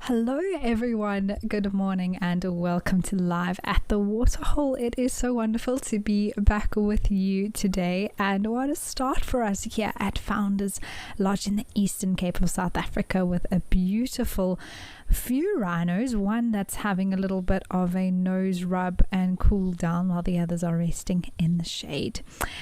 Hello everyone, good morning and welcome to Live at the Waterhole. It is so wonderful to be back with you today, and what a start for us here at Founders Lodge in the Eastern Cape of South Africa with a beautiful few rhinos, one that's having a little bit of a nose rub and cool down while the others are resting in the shade.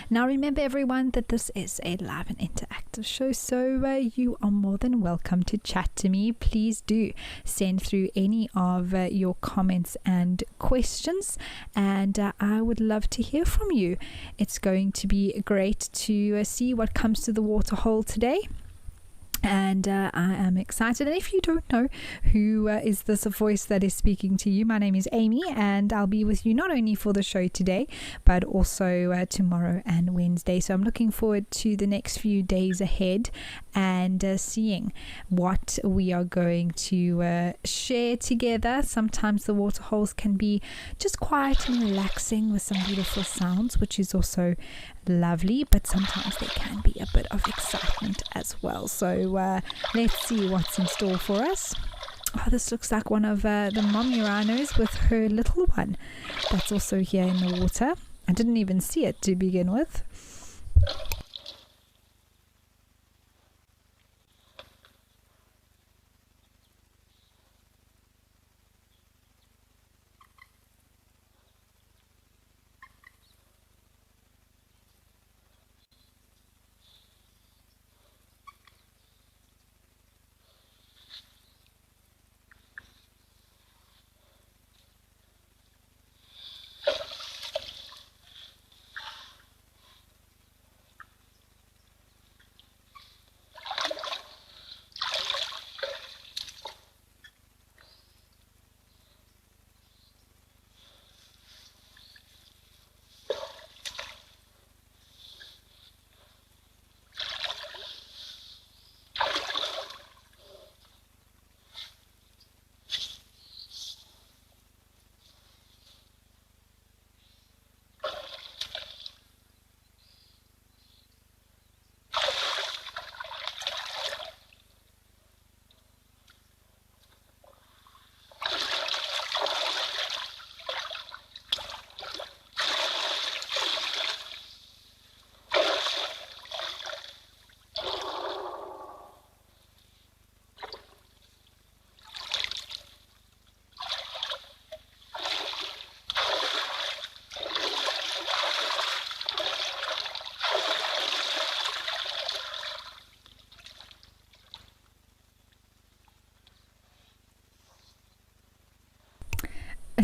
Now remember everyone that this is a live and interactive show, so you are more than welcome to chat to me. Please do send through any of your comments and questions, and I would love to hear from you. It's going to be great to see what comes to the waterhole today. And I am excited. And if you don't know who is this voice that is speaking to you, my name is Amy, and I'll be with you not only for the show today, but also tomorrow and Wednesday. So I'm looking forward to the next few days ahead and seeing what we are going to share together. Sometimes the waterholes can be just quiet and relaxing with some beautiful sounds, which is also lovely, but sometimes there can be a bit of excitement as well. So let's see what's in store for us. Oh, this looks like one of the mommy rhinos with her little one that's also here in the water. I didn't even see it to begin with.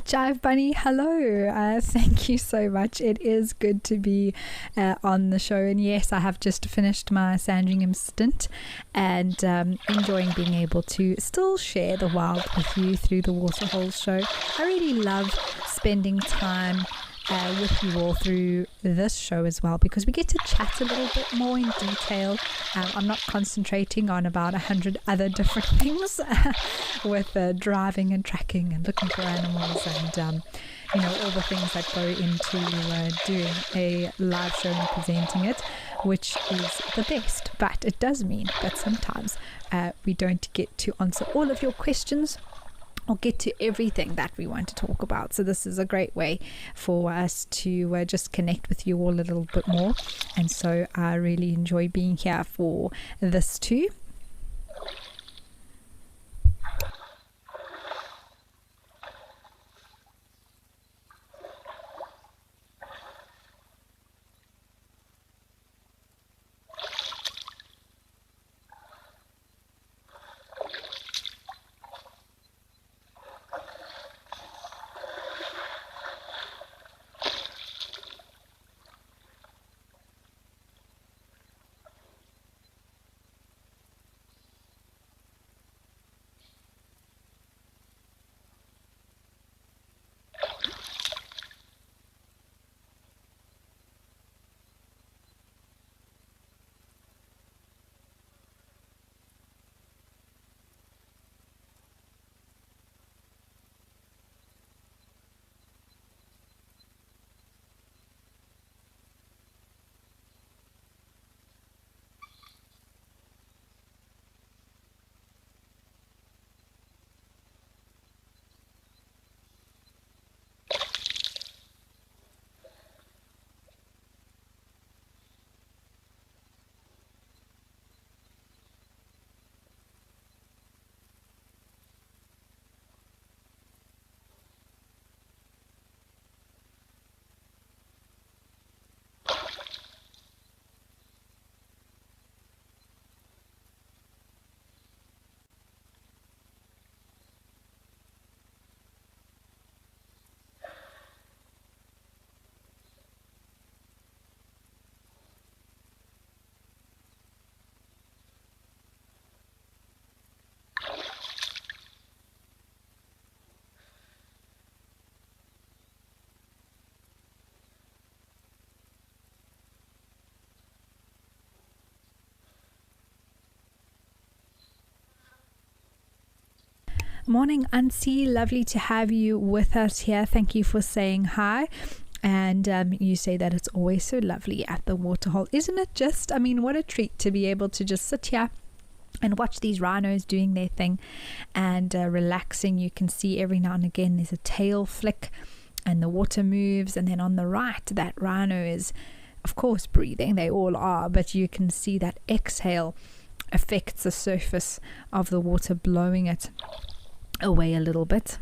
Jive Bunny, hello. Thank you so much. It is good to be on the show. And yes, I have just finished my Sandringham stint and enjoying being able to still share the wild with you through the Waterholes show. I really love spending time with you all through this show as well, because we get to chat a little bit more in detail. I'm not concentrating on about 100 other different things with driving and tracking and looking for animals and all the things that go into doing a live show and presenting it, which is the best. But it does mean that sometimes we don't get to answer all of your questions or get to everything that we want to talk about. So this is a great way for us to just connect with you all a little bit more. And so I really enjoy being here for this too. Morning, Auntie. Lovely to have you with us here. Thank you for saying hi. And you say that it's always so lovely at the waterhole. Isn't it just, what a treat to be able to just sit here and watch these rhinos doing their thing and relaxing. You can see every now and again there's a tail flick and the water moves, and then on the right that rhino is of course breathing. They all are, but you can see that exhale affects the surface of the water, blowing it away a little bit.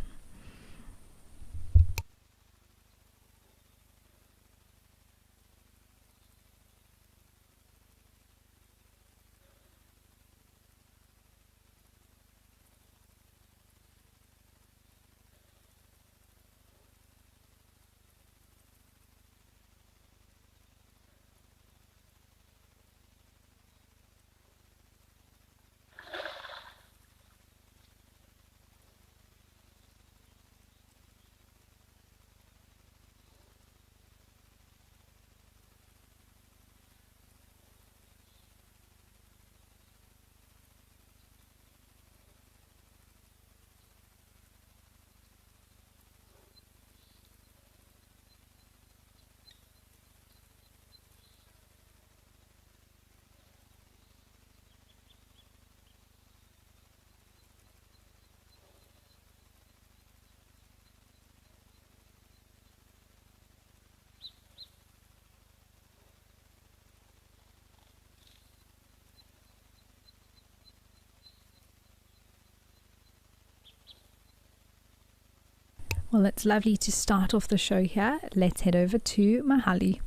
Well, it's lovely to start off the show here. Let's head over to Mahali.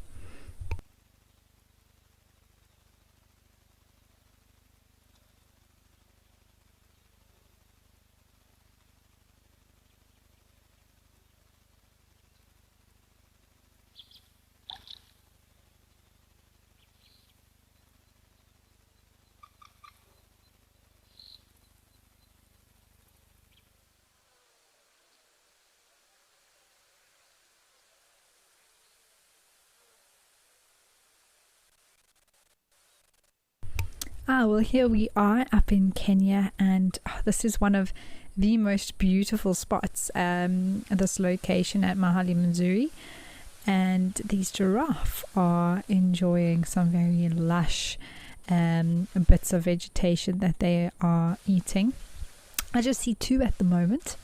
Well, here we are up in Kenya, and this is one of the most beautiful spots, this location at Mahali, Missouri. And these giraffe are enjoying some very lush bits of vegetation that they are eating. I just see two at the moment.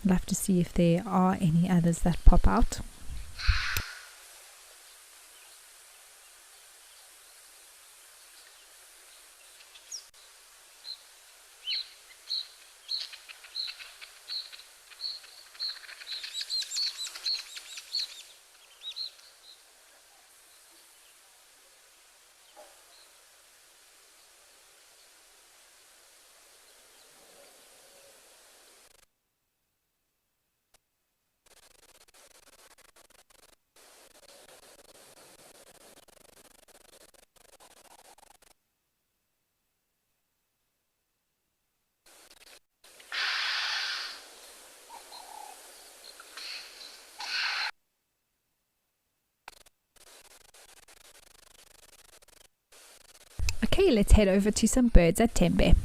I'll have to see if there are any others that pop out. Okay, let's head over to some birds at Tembe.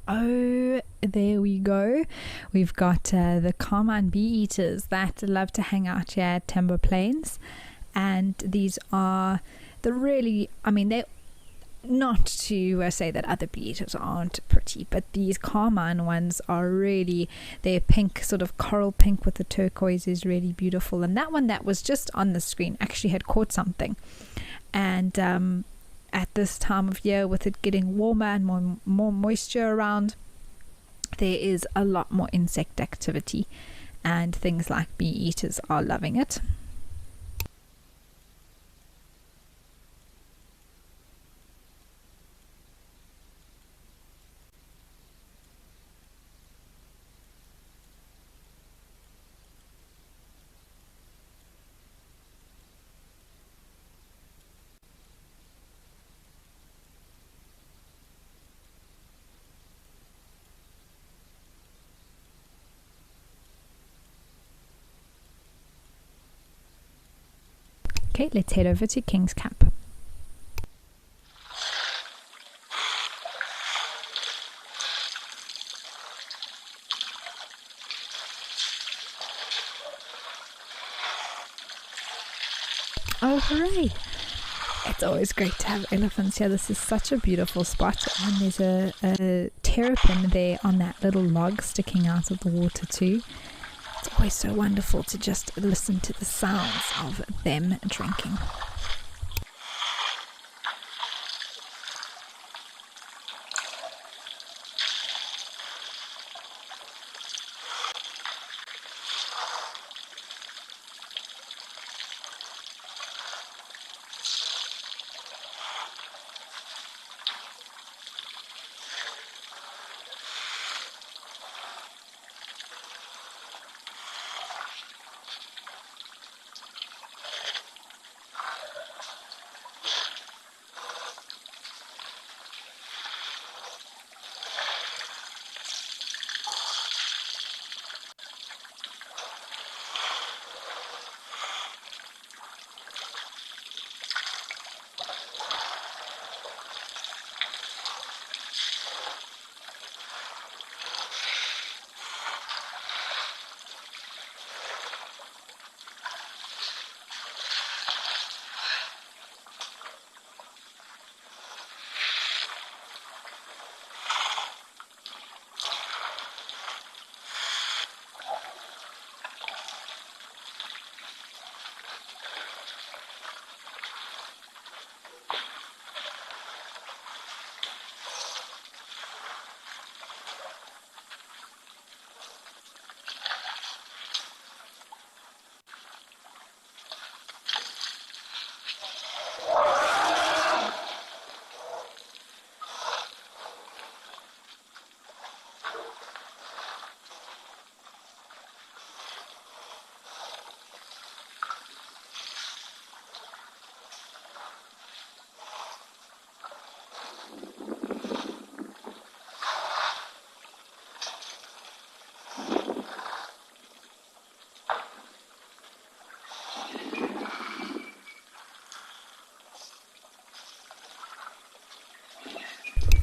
Oh, there we go. We've got the common bee eaters that love to hang out here at Timber Plains. And these are the really, they're not to say that other bee eaters aren't pretty, but these carmine ones are really, they're pink, sort of coral pink with the turquoise is really beautiful. And that one that was just on the screen actually had caught something. And at this time of year, with it getting warmer and more moisture around, there is a lot more insect activity, and things like bee eaters are loving it. Okay, let's head over to King's Camp. Oh, hooray! It's always great to have elephants here. This is such a beautiful spot, and there's a terrapin there on that little log sticking out of the water too. It's always so wonderful to just listen to the sounds of them drinking.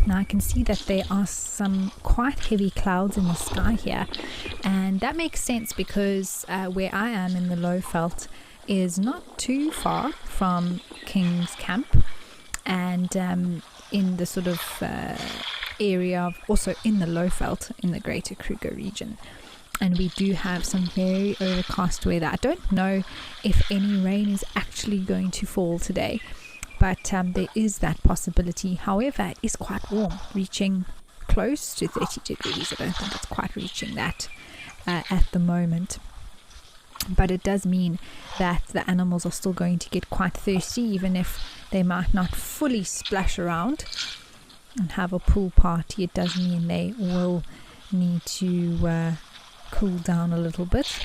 Now I can see that there are some quite heavy clouds in the sky here, and that makes sense because where I am in the low veld is not too far from King's Camp, and in the sort of area of also in the low veld in the Greater Kruger region. And we do have some very overcast weather. I don't know if any rain is actually going to fall today, but there is that possibility. However, it is quite warm, reaching close to 30 degrees. I don't think it's quite reaching that at the moment. But it does mean that the animals are still going to get quite thirsty, even if they might not fully splash around and have a pool party. It does mean they will need to cool down a little bit.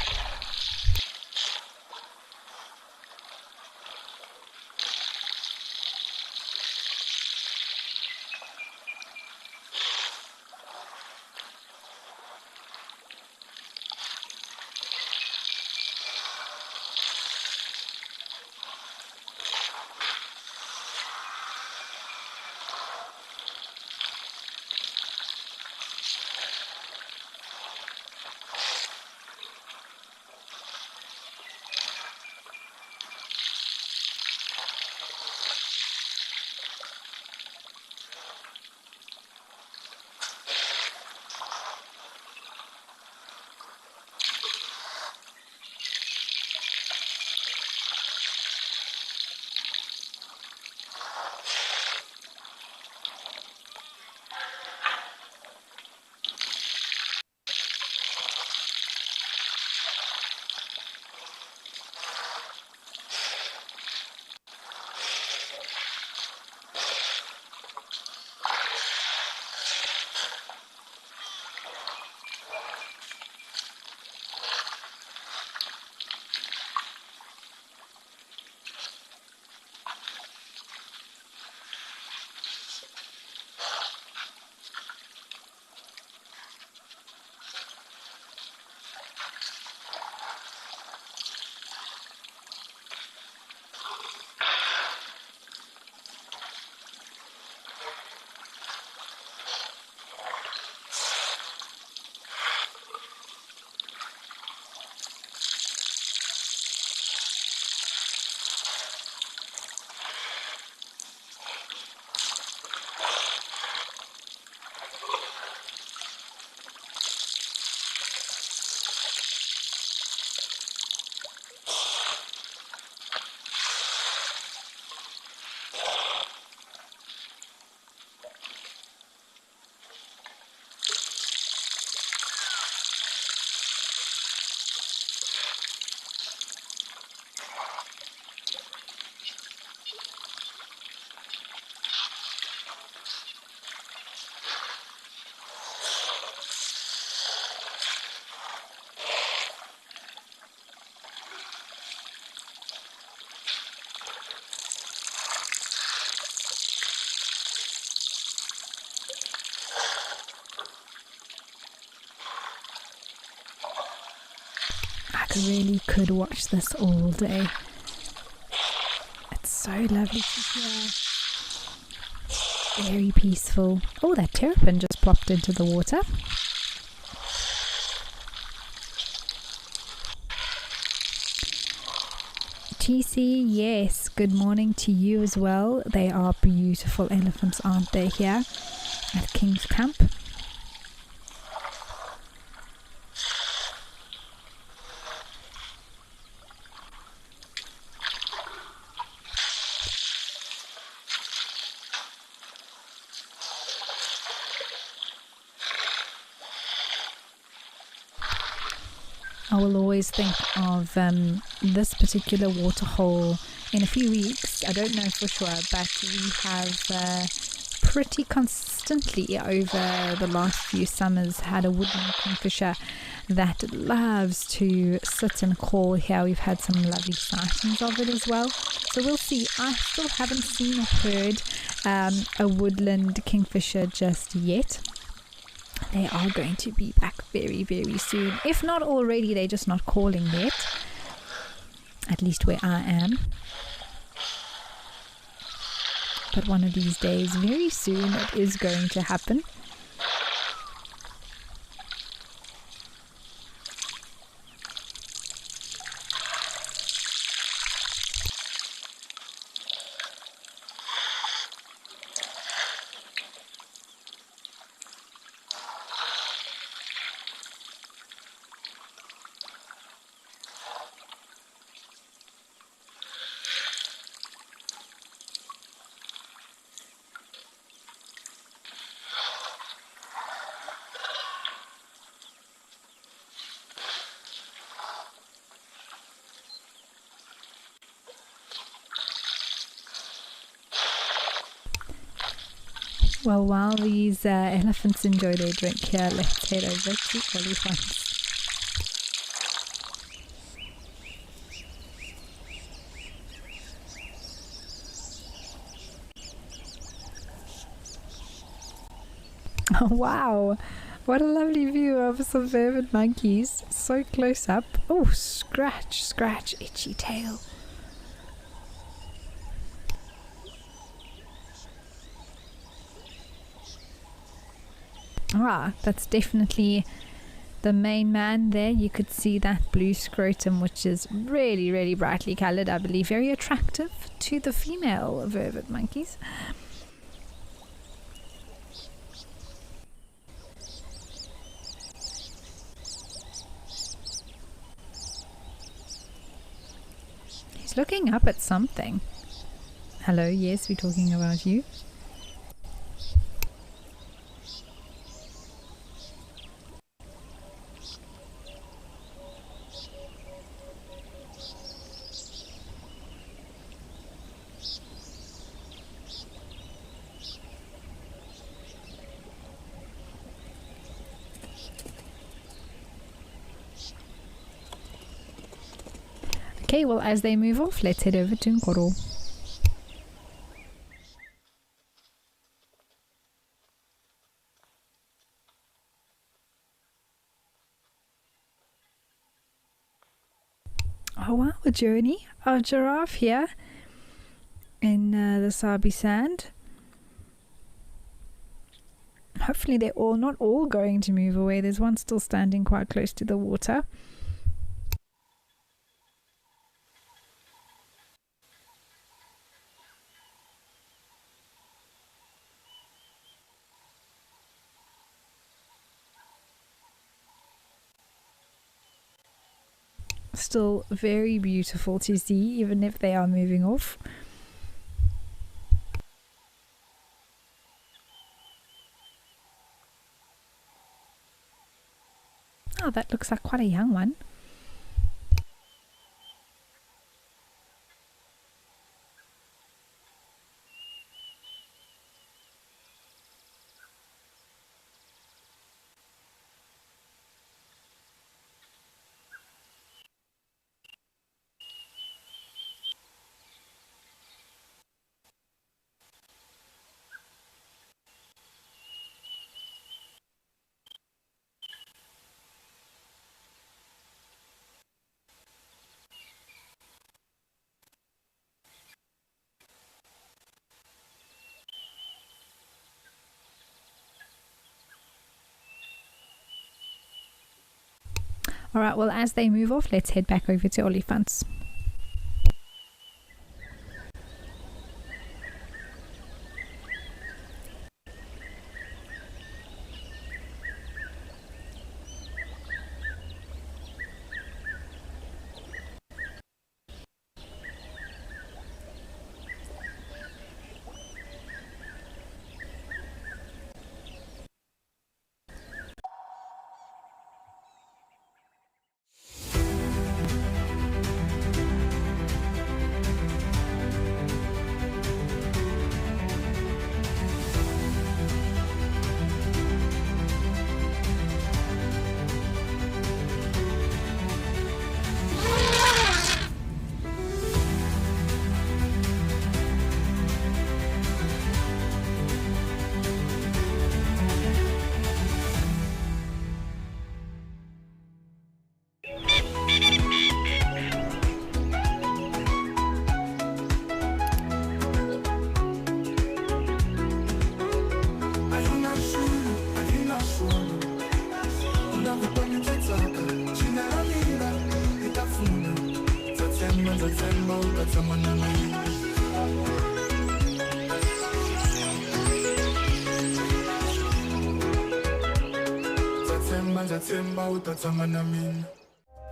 really could watch this all day. It's so lovely to hear. Very peaceful. Oh, that terrapin just plopped into the water. TC, yes, good morning to you as well. They are beautiful elephants, aren't they, here at King's Camp? I will always think of this particular waterhole in a few weeks. I don't know for sure, but we have pretty consistently over the last few summers had a woodland kingfisher that loves to sit and call here. We've had some lovely sightings of it as well. So we'll see. I still haven't seen or heard a woodland kingfisher just yet. They are going to be back very, very soon. If not already, they're just not calling yet. At least where I am. But one of these days, very soon, it is going to happen. Well, while these elephants enjoy their drink here, let's head over to elephants. Oh, wow, what a lovely view of some vervet monkeys, so close up. Oh, scratch, scratch, itchy tail. Ah, that's definitely the main man there. You could see that blue scrotum, which is really, really brightly coloured, I believe, very attractive to the female vervet monkeys. He's looking up at something. Hello, yes, we're talking about you. Okay, well, as they move off, let's head over to Nkoro. Oh wow, a journey of giraffe here in the Sabi Sand. Hopefully they're not all going to move away. There's one still standing quite close to the water. Still very beautiful to see, even if they are moving off. Oh, that looks like quite a young one. All right, well, as they move off, let's head back over to Olifants.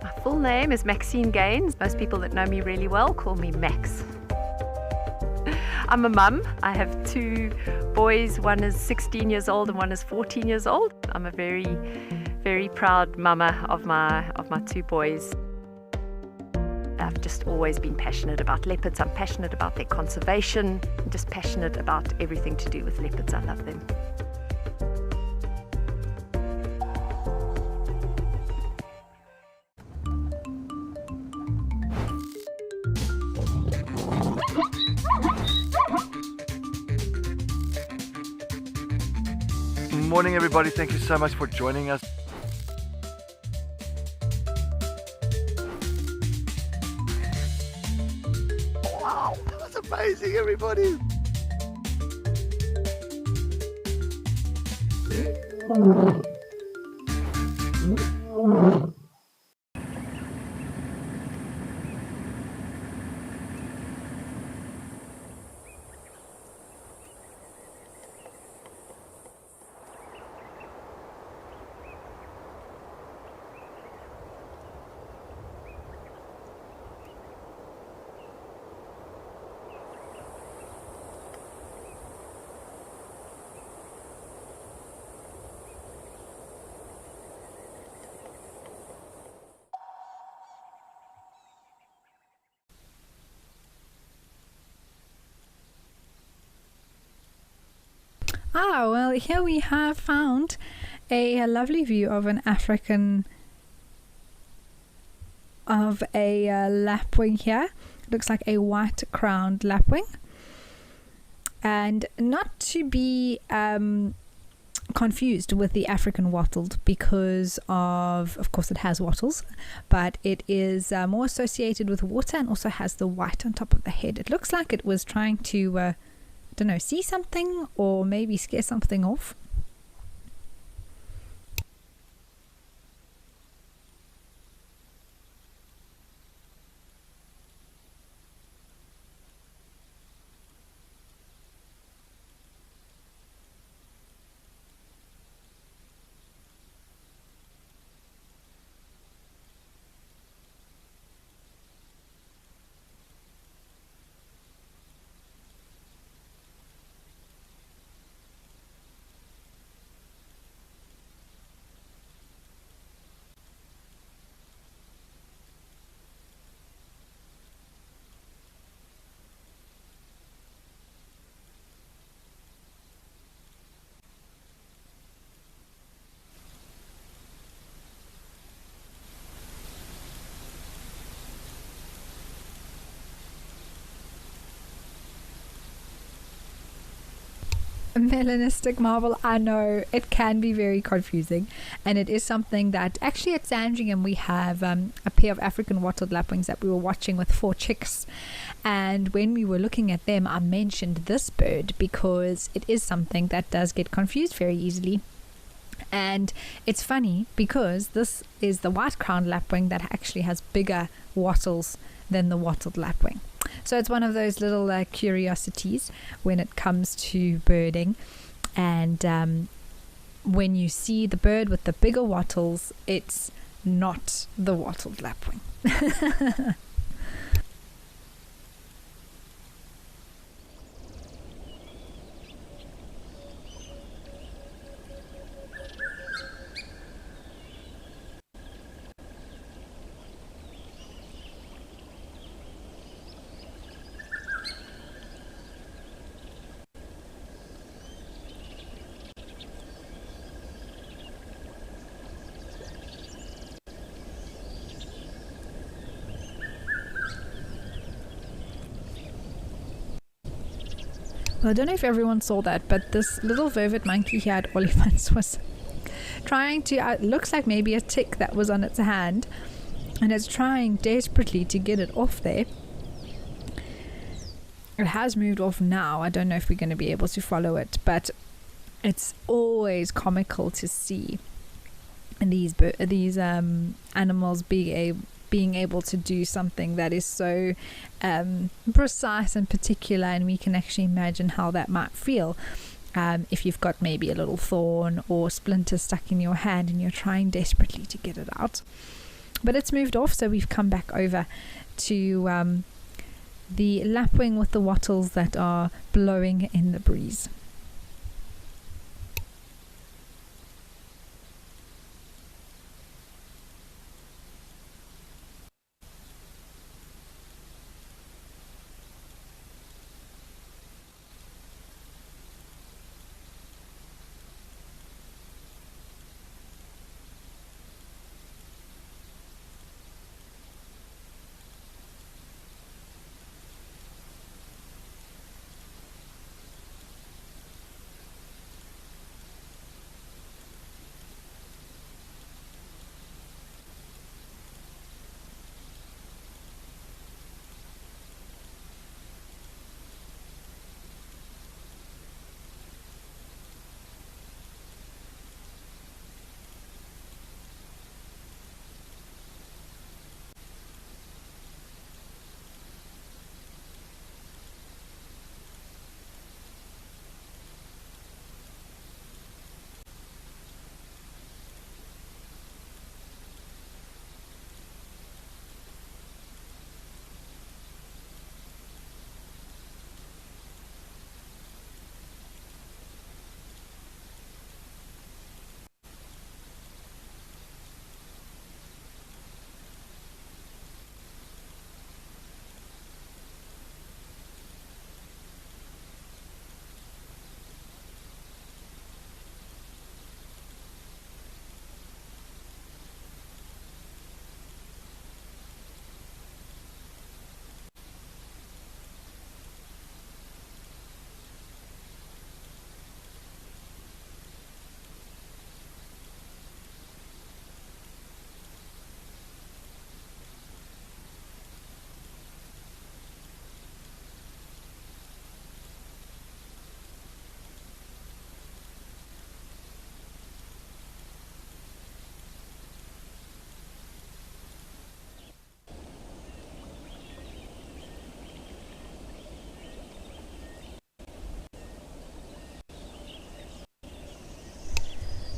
My full name is Maxine Gaines. Most people that know me really well call me Max. I'm a mum. I have 2 boys. One is 16 years old and one is 14 years old. I'm a very, very proud mama of my 2 boys. I've just always been passionate about leopards. I'm passionate about their conservation. I'm just passionate about everything to do with leopards. I love them. Morning everybody, thank you so much for joining us. Wow, that was amazing everybody. Ah, well, here we have found a lovely view of an lapwing here. It looks like a white-crowned lapwing. And not to be confused with the African wattled, because of course it has wattles, but it is more associated with water and also has the white on top of the head. It looks like it was trying to don't know, see something or maybe scare something off. Melanistic marble, I know it can be very confusing, and it is something that actually at Sandringham we have a pair of African wattled lapwings that we were watching with 4 chicks, and when we were looking at them I mentioned this bird because it is something that does get confused very easily. And it's funny because this is the white-crowned lapwing that actually has bigger wattles than the wattled lapwing. So it's one of those little curiosities when it comes to birding. And when you see the bird with the bigger wattles, it's not the wattled lapwing. Well, I don't know if everyone saw that, but this little vervet monkey here at Olifants was trying to, it looks like maybe a tick that was on its hand, and it's trying desperately to get it off there. It has moved off now. I don't know if we're going to be able to follow it, but it's always comical to see these animals being able to do something that is so precise and particular, and we can actually imagine how that might feel if you've got maybe a little thorn or splinter stuck in your hand and you're trying desperately to get it out. But it's moved off, so we've come back over to the lapwing with the wattles that are blowing in the breeze.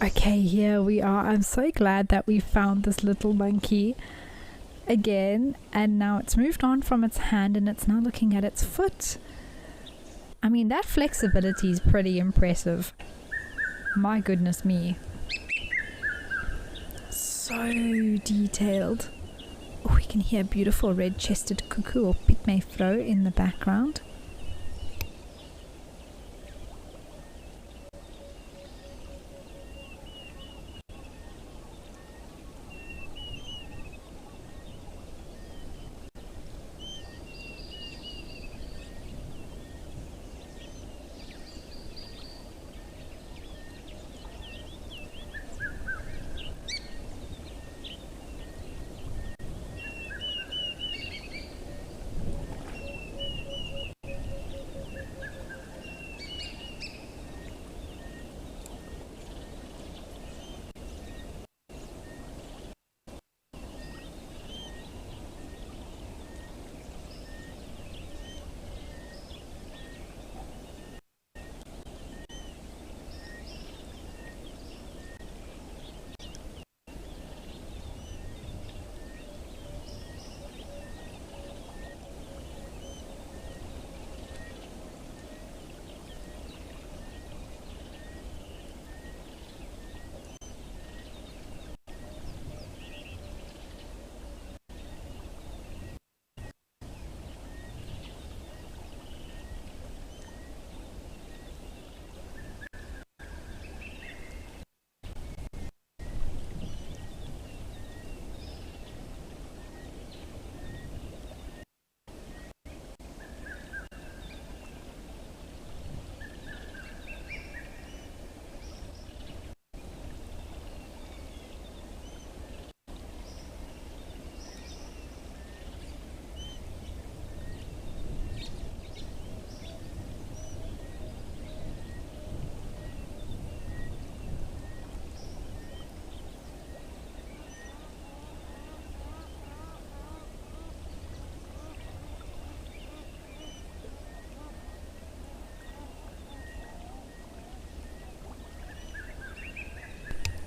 Okay, here we are. I'm so glad that we found this little monkey again, and now it's moved on from its hand and it's now looking at its foot. I mean, that flexibility is pretty impressive. My goodness me. So detailed. Oh, we can hear a beautiful red-chested cuckoo or pygmy in the background.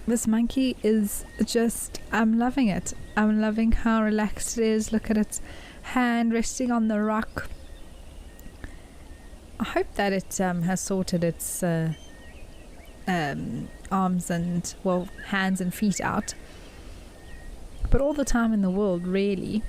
This monkey is just, I'm loving it. I'm loving how relaxed it is. Look at its hand resting on the rock. I hope that it has sorted its arms and, well, hands and feet out. But all the time in the world, really.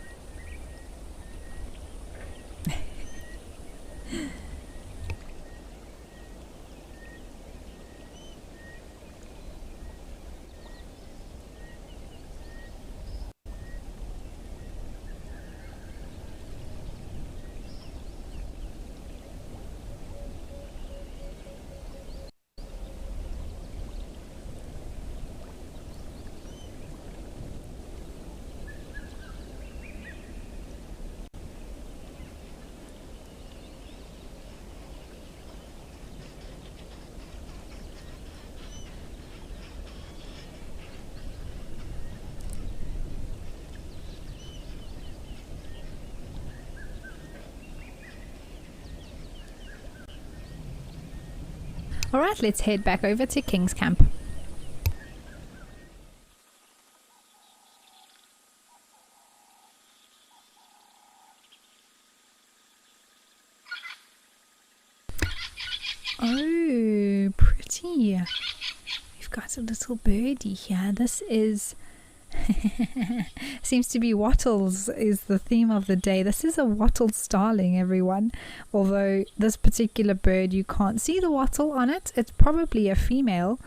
Alright, let's head back over to King's Camp. Oh, pretty. We've got a little birdie here. This is... seems to be wattles is the theme of the day. This is a wattled starling, everyone. Although this particular bird, you can't see the wattle on it. It's probably a female.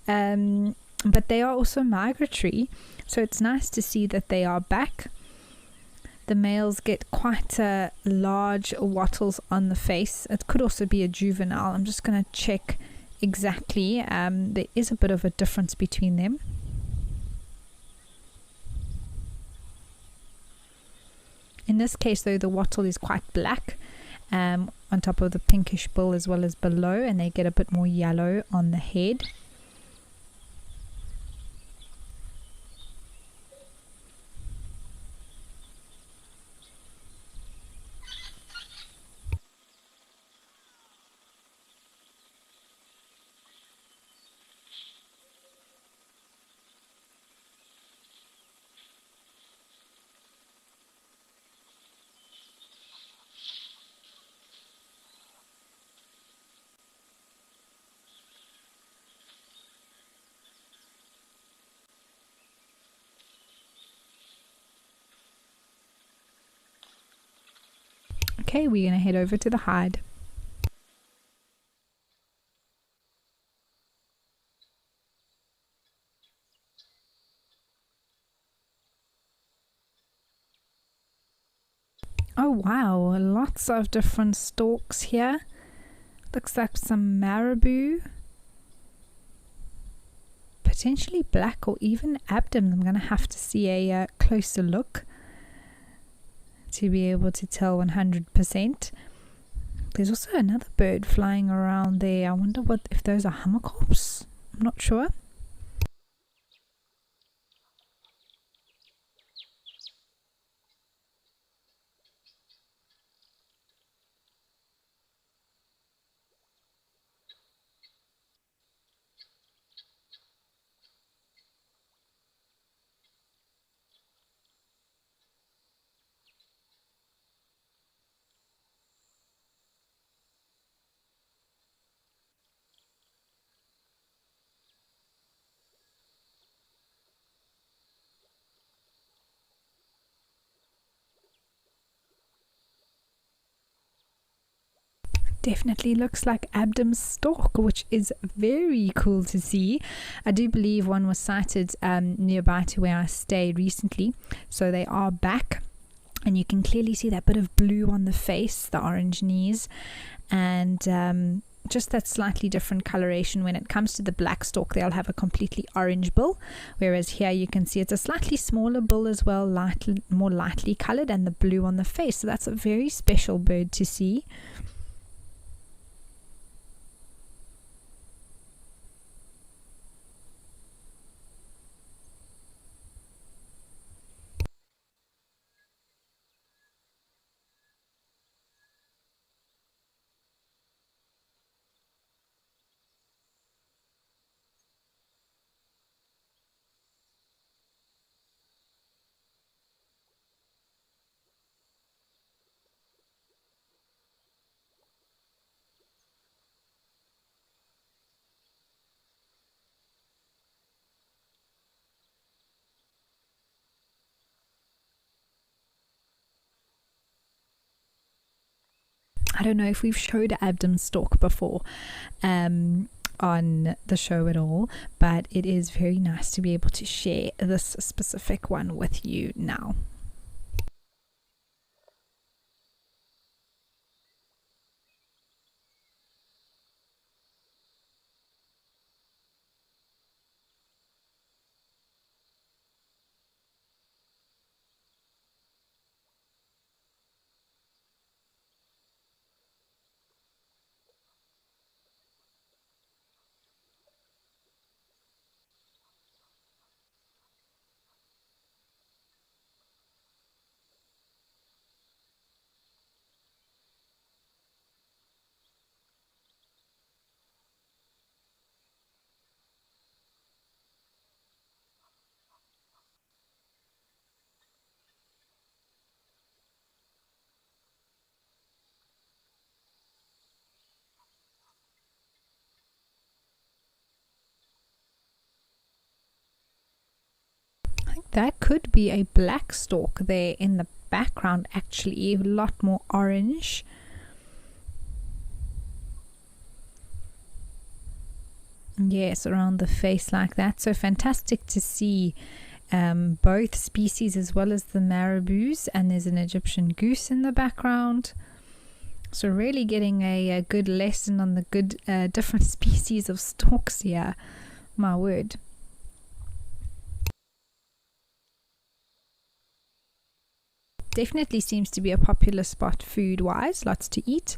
But they are also migratory. So it's nice to see that they are back. The males get quite large wattles on the face. It could also be a juvenile. I'm just going to check exactly. There is a bit of a difference between them. In this case, though, the wattle is quite black on top of the pinkish bill as well as below, and they get a bit more yellow on the head. Okay, we're going to head over to the hide. Oh wow, lots of different stalks here. Looks like some marabou. Potentially black or even abdomen. I'm going to have to see a closer look to be able to tell 100%. There's also another bird flying around there. I wonder if those are hummercorps. I'm not sure. Definitely looks like Abdam's stork, which is very cool to see. I do believe one was sighted nearby to where I stayed recently, so they are back, and you can clearly see that bit of blue on the face, the orange knees, and just that slightly different coloration. When it comes to the black stork, they'll have a completely orange bill, whereas here you can see it's a slightly smaller bill as well, more lightly colored, and the blue on the face. So that's a very special bird to see. I don't know if we've showed Abdom stalk before on the show at all, but it is very nice to be able to share this specific one with you now. That could be a black stalk there in the background, actually, a lot more orange. Yes, around the face like that. So fantastic to see both species as well as the marabous, and there's an Egyptian goose in the background. So really getting a good lesson on the good different species of stalks here. My word. Definitely seems to be a popular spot food wise, lots to eat.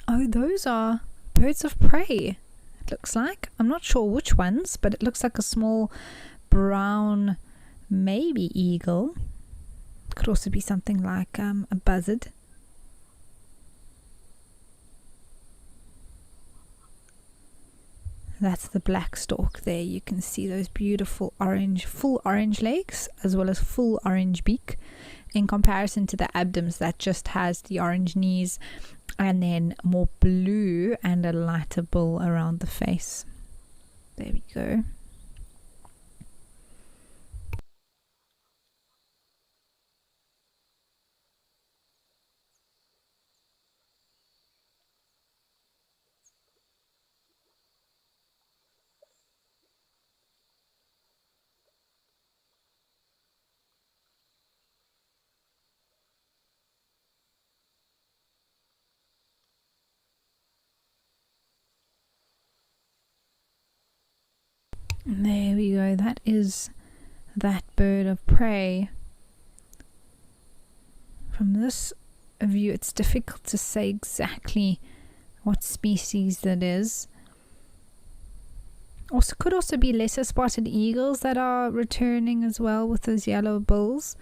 Oh, those are birds of prey. Looks like, I'm not sure which ones, but it looks like a small brown, maybe eagle. Could also be something like a buzzard. That's the black stalk there. You can see those beautiful orange, full orange legs, as well as full orange beak, in comparison to the Abdoms that just has the orange knees and then more blue and a lighter bill around the face. There we go. There we go. That is that bird of prey. From this view, it's difficult to say exactly what species that is. Also, could also be lesser spotted eagles that are returning as well with those yellow bills.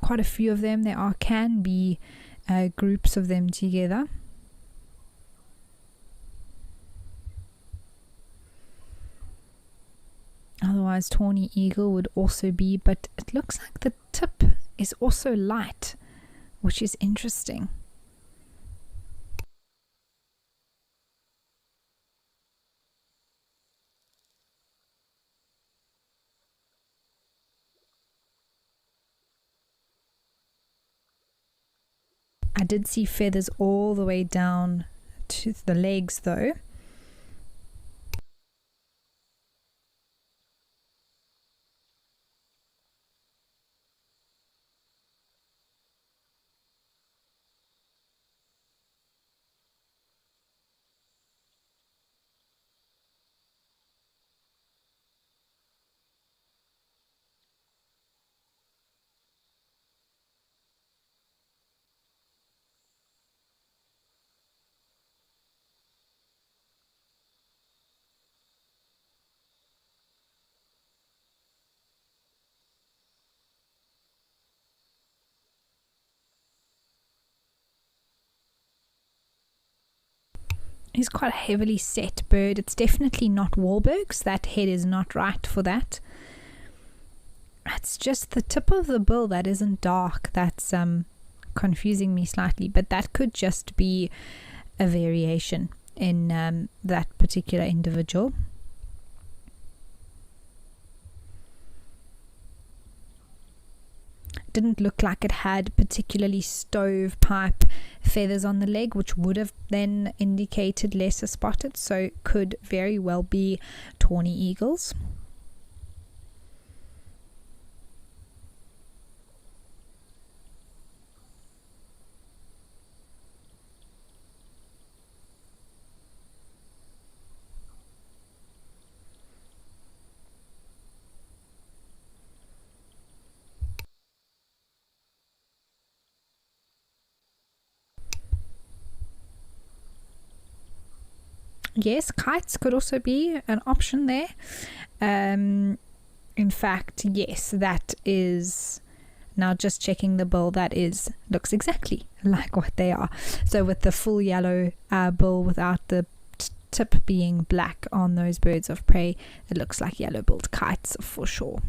Quite a few of them. There can be groups of them together. Otherwise, tawny eagle would also be, but it looks like the tip is also light, which is interesting. I did see feathers all the way down to the legs though. He's quite a heavily set bird. It's definitely not Wahlberg's. That head is not right for that. It's just the tip of the bill that isn't dark that's confusing me slightly, but that could just be a variation in that particular individual. Didn't look like it had particularly stovepipe feathers on the leg, which would have then indicated lesser spotted, so could very well be tawny eagles. Yes, kites could also be an option there. In fact, yes, that is, now just checking the bill, that looks exactly like what they are. So with the full yellow bill without the tip being black on those birds of prey, it looks like yellow-billed kites for sure.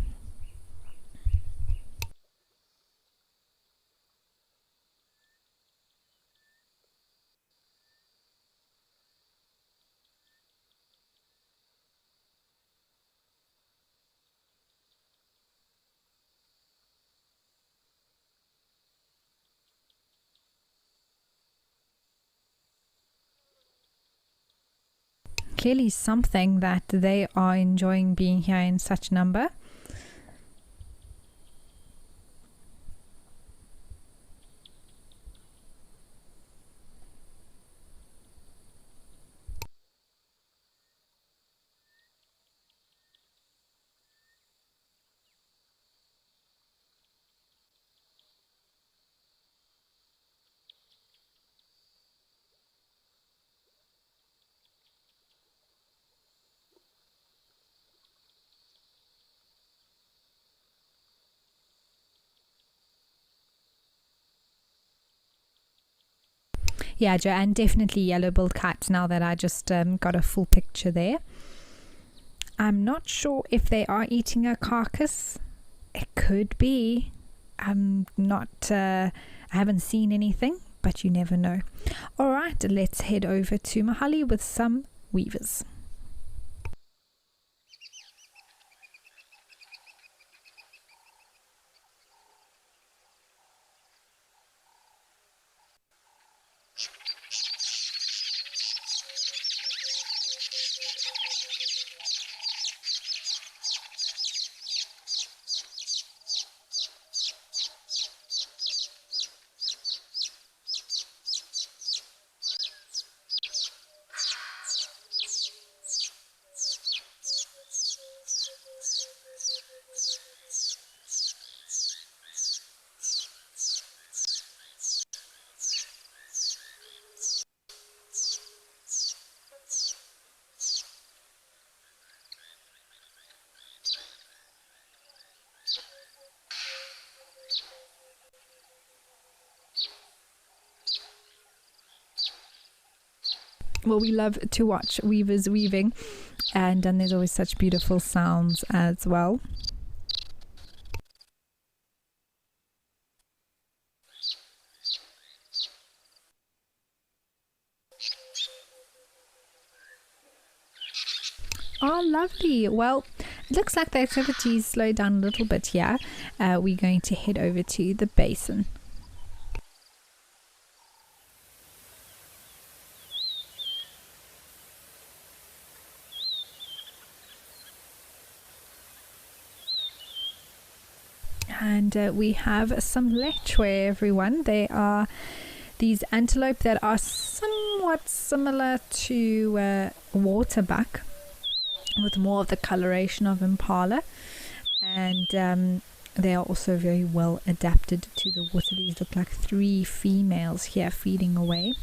Clearly something that they are enjoying being here in such number. Yeah, Joe, and definitely yellow-billed kites now that I just got a full picture there. I'm not sure if they are eating a carcass. It could be. I'm not, I haven't seen anything, but you never know. All right, let's head over to Mahali with some weavers. Well, we love to watch weavers weaving, and there's always such beautiful sounds as well. Oh, lovely. Well, it looks like the activity's slowed down a little bit here. We're going to head over to the basin. And we have some lechwe, everyone. They are these antelope that are somewhat similar to waterbuck, with more of the coloration of impala, and they are also very well adapted to the water. These look like 3 females here feeding away.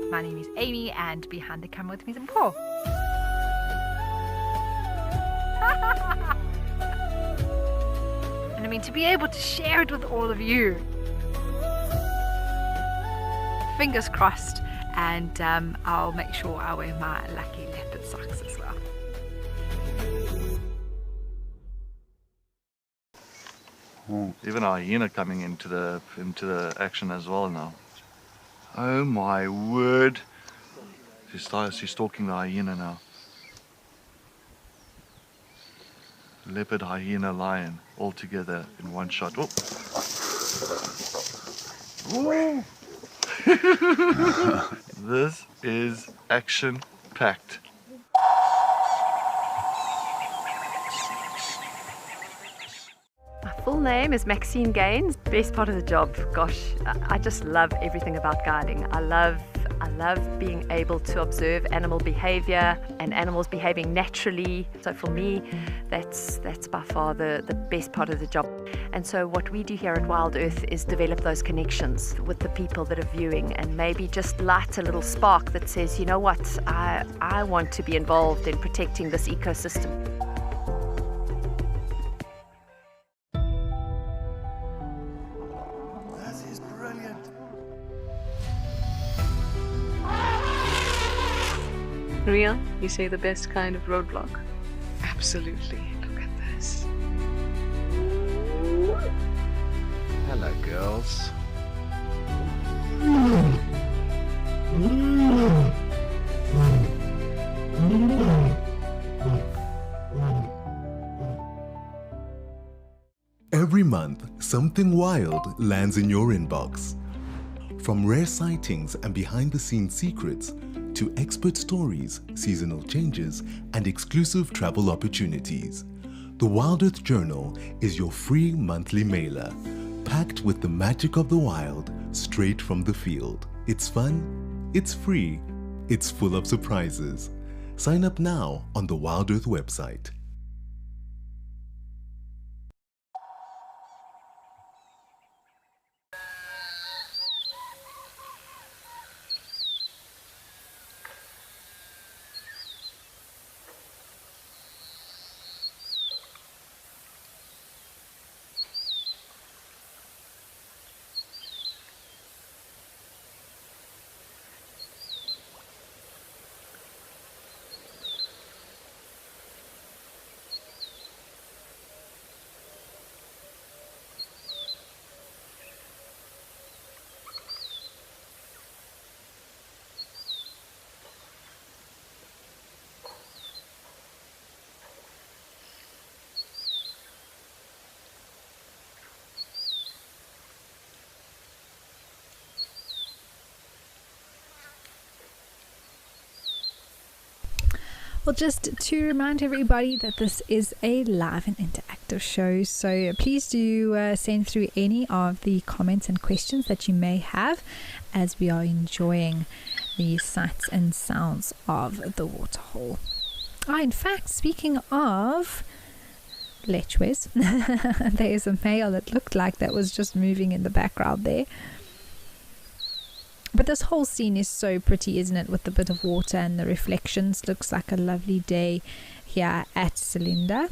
My name is Amy, and behind the camera with me is Mpho. And I mean, to be able to share it with all of you. Fingers crossed, and I'll make sure I wear my lucky leopard socks as well. Even a hyena coming into the action as well now. Oh my word! She's stalking the hyena now. Leopard, hyena, lion, all together in one shot. Oh. Woo. This is action-packed. My full name is Maxine Gaines. Best part of the job, gosh, I just love everything about guiding. I love being able to observe animal behavior and animals behaving naturally. So for me, that's by far the best part of the job. And so what we do here at Wild Earth is develop those connections with the people that are viewing, and maybe just light a little spark that says, you know what, I want to be involved in protecting this ecosystem. That is brilliant. Ria, you say the best kind of roadblock? Absolutely. Look at this. Hello, girls. Every month, something wild lands in your inbox. From rare sightings and behind-the-scenes secrets to expert stories, seasonal changes, and exclusive travel opportunities, the Wild Earth Journal is your free monthly mailer, packed with the magic of the wild straight from the field. It's fun, it's free, it's full of surprises. Sign up now on the Wild Earth website. Well, just to remind everybody that this is a live and interactive show, so please do send through any of the comments and questions that you may have as we are enjoying the sights and sounds of the waterhole. In fact, speaking of lechwes, there's a male that looked like that was just moving in the background there. But this whole scene is so pretty, isn't it, with the bit of water and the reflections. Looks like a lovely day here at Cylinder.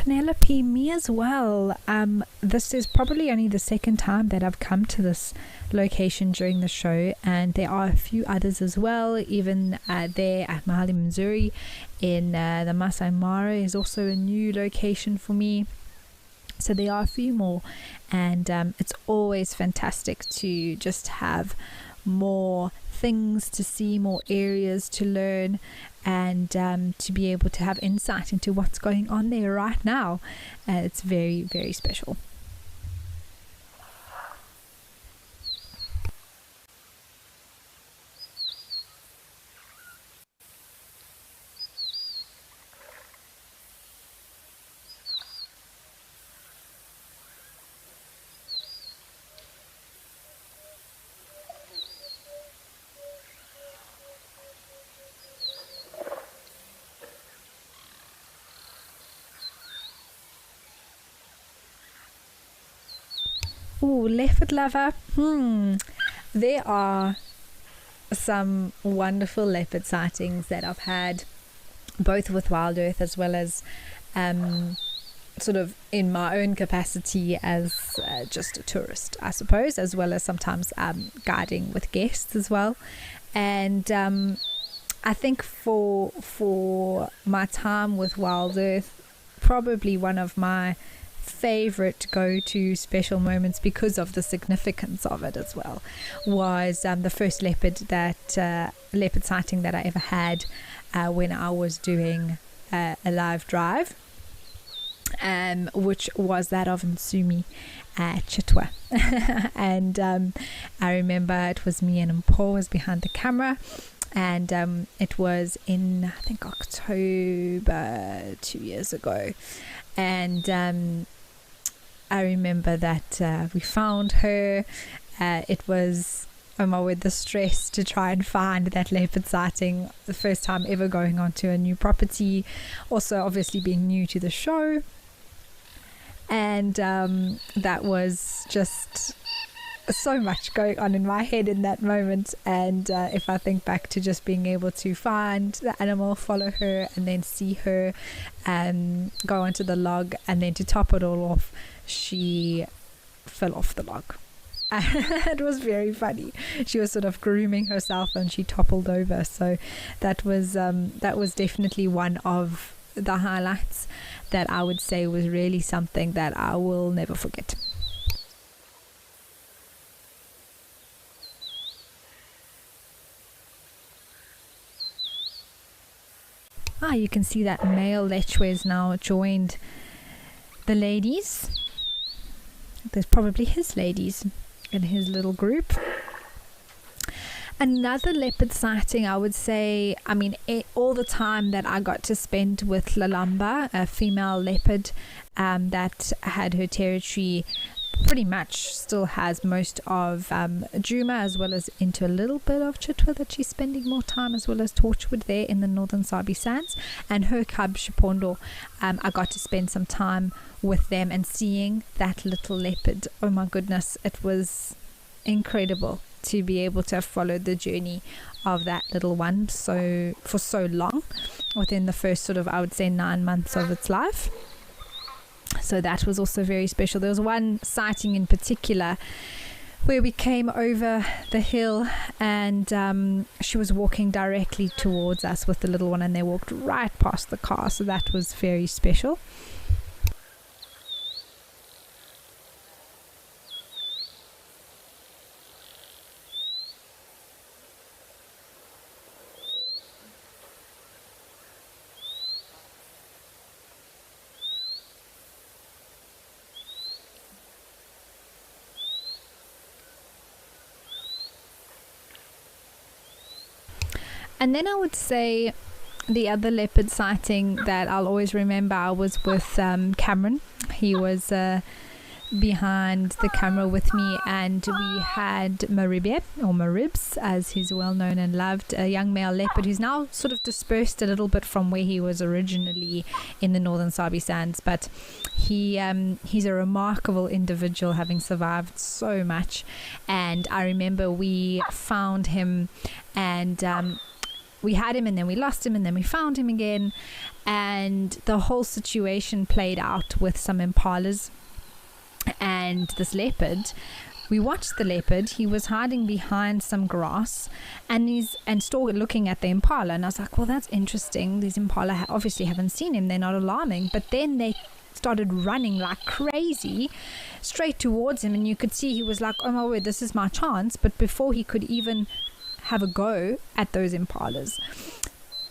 Penelope, me as well. This is probably only the second time that I've come to this location during the show, and there are a few others as well. Even there at Mahali, Missouri, in the Masai Mara is also a new location for me. So there are a few more, and it's always fantastic to just have more things to see, more areas to learn, and to be able to have insight into what's going on there right now. It's very, very special. Oh, leopard lover. There are some wonderful leopard sightings that I've had, both with Wild Earth as well as sort of in my own capacity as just a tourist, I suppose, as well as sometimes guiding with guests as well. And I think for my time with Wild Earth, probably one of my favorite go-to special moments, because of the significance of it as well, was the first leopard sighting that I ever had when I was doing a live drive, which was that of Nsumi Chitwa. And I remember it was me and Mpo was behind the camera, and it was in, I think, October 2 years ago. And I remember that we found her. It was, oh my word, the stress to try and find that leopard sighting, the first time ever going onto a new property, also obviously being new to the show. And that was just so much going on in my head in that moment. And if I think back to just being able to find the animal, follow her, and then see her go onto the log, and then to top it all off, she fell off the log. It was very funny. She was sort of grooming herself and she toppled over. So that was definitely one of the highlights that I would say was really something that I will never forget. You can see that male lechwe has now joined the ladies. There's probably his ladies in his little group. Another leopard sighting, I would say, all the time that I got to spend with Lalamba, a female leopard that had her territory, pretty much still has most of Juma, as well as into a little bit of Chitwa that she's spending more time, as well as Torchwood there in the northern Sabi Sands, and her cub Shipondo. I got to spend some time with them and seeing that little leopard. Oh my goodness, it was incredible to be able to have followed the journey of that little one for so long, within the first sort of, I would say, 9 months of its life. So that was also very special. There was one sighting in particular where we came over the hill, and she was walking directly towards us with the little one, and they walked right past the car. So that was very special. And then I would say the other leopard sighting that I'll always remember, I was with Cameron. He was behind the camera with me, and we had Maribye, or Maribs as he's well known and loved, a young male leopard who's now sort of dispersed a little bit from where he was originally in the northern Sabi Sands, but he's a remarkable individual, having survived so much. And I remember we found him, and we had him and then we lost him and then we found him again, and the whole situation played out with some impalas and this leopard. We watched the leopard. He was hiding behind some grass and still looking at the impala, and I was like, well, that's interesting. These impala obviously haven't seen him. They're not alarming. But then they started running like crazy straight towards him, and you could see he was like, oh my word, this is my chance. But before he could even have a go at those impalas,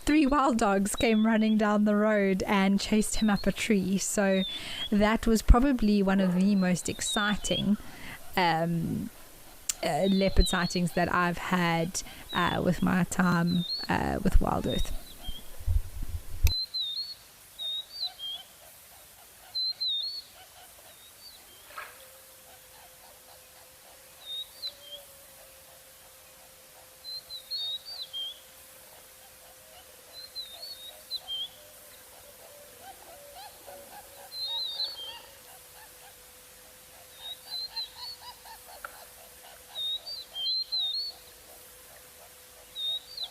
3 wild dogs came running down the road and chased him up a tree. So that was probably one of the most exciting leopard sightings that I've had with my time with Wild Earth.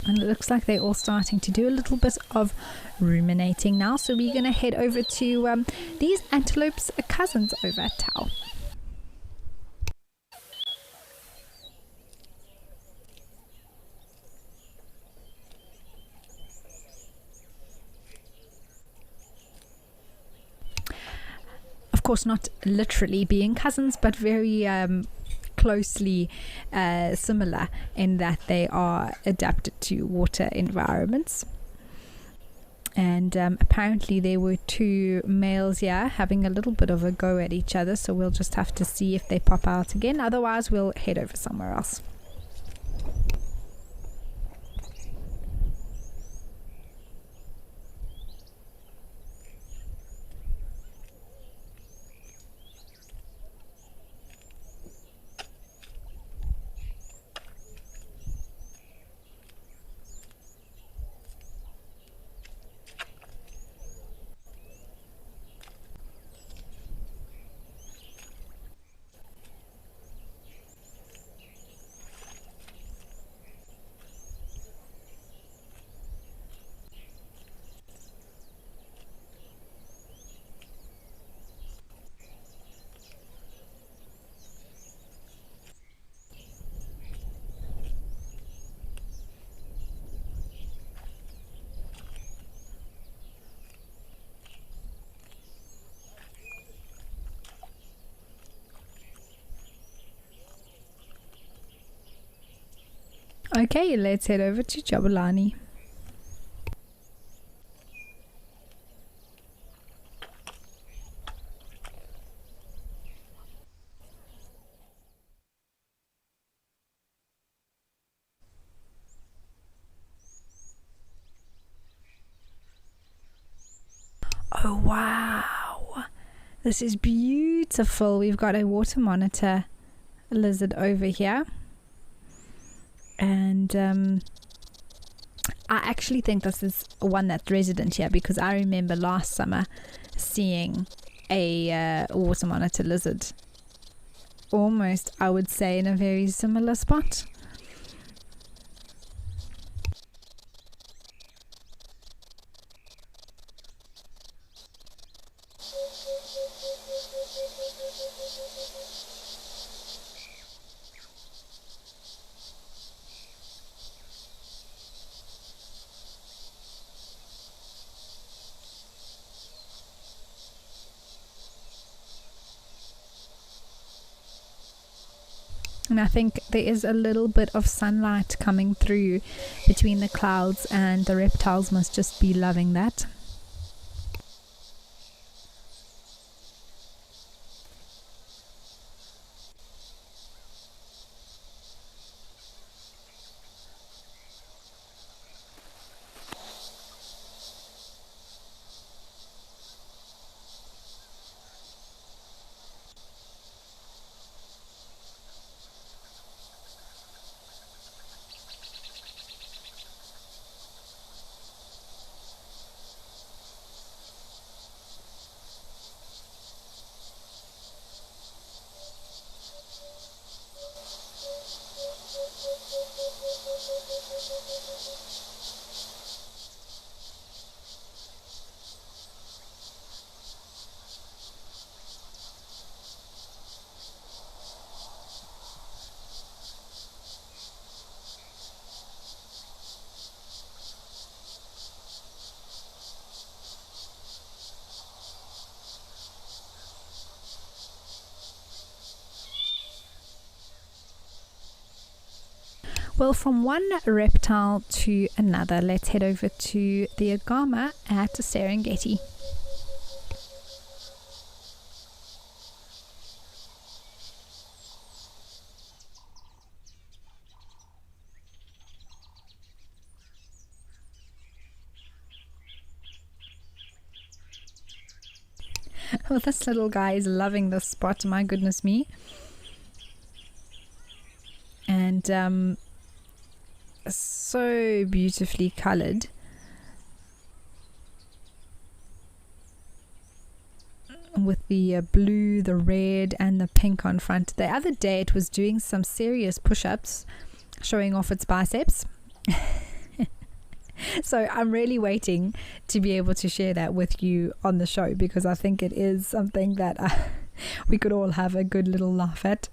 And it looks like they're all starting to do a little bit of ruminating now. So we're going to head over to these antelopes' cousins over at Tau. Of course, not literally being cousins, but very closely similar in that they are adapted to water environments. And apparently there were 2 males here having a little bit of a go at each other, so we'll just have to see if they pop out again. Otherwise we'll head over somewhere else. Okay, let's head over to Jabulani. Oh wow, this is beautiful. We've got a water monitor lizard over here. And I actually think this is one that's resident here, because I remember last summer seeing a water monitor lizard almost, I would say, in a very similar spot. And I think there is a little bit of sunlight coming through between the clouds, and the reptiles must just be loving that. Well, from one reptile to another, let's head over to the agama at Serengeti. Oh, this little guy is loving this spot, my goodness me. And so beautifully colored. With the blue, the red, and the pink on front. The other day it was doing some serious push-ups, showing off its biceps. So I'm really waiting to be able to share that with you on the show, because I think it is something that we could all have a good little laugh at.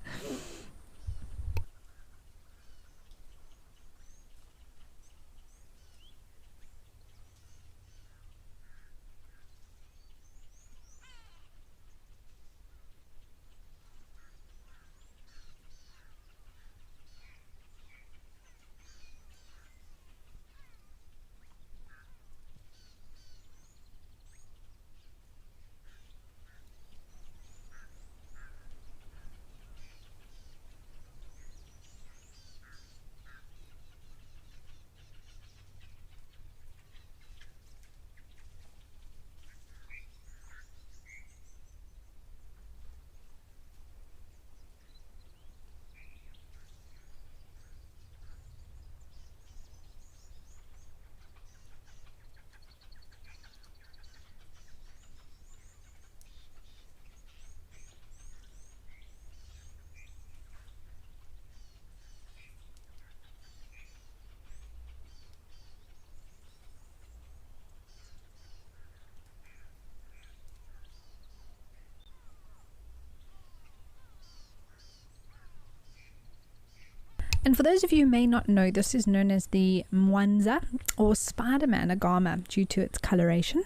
And for those of you who may not know, this is known as the Mwanza or Spider-Man agama due to its coloration.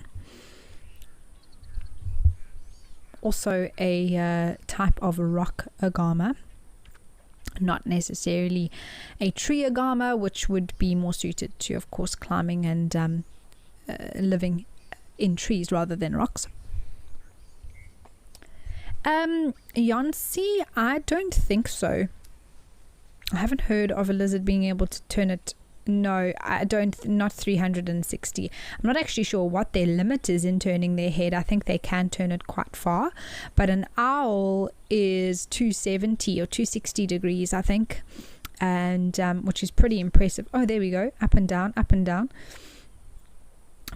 Also a type of rock agama, not necessarily a tree agama, which would be more suited to, of course, climbing and living in trees rather than rocks. Yansi, I don't think so. I haven't heard of a lizard being able to turn it. No, I don't. Not 360. I'm not actually sure what their limit is in turning their head. I think they can turn it quite far, but an owl is 270 or 260 degrees, I think, and which is pretty impressive. Oh, there we go, up and down, up and down.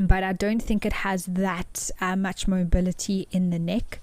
But I don't think it has that much mobility in the neck.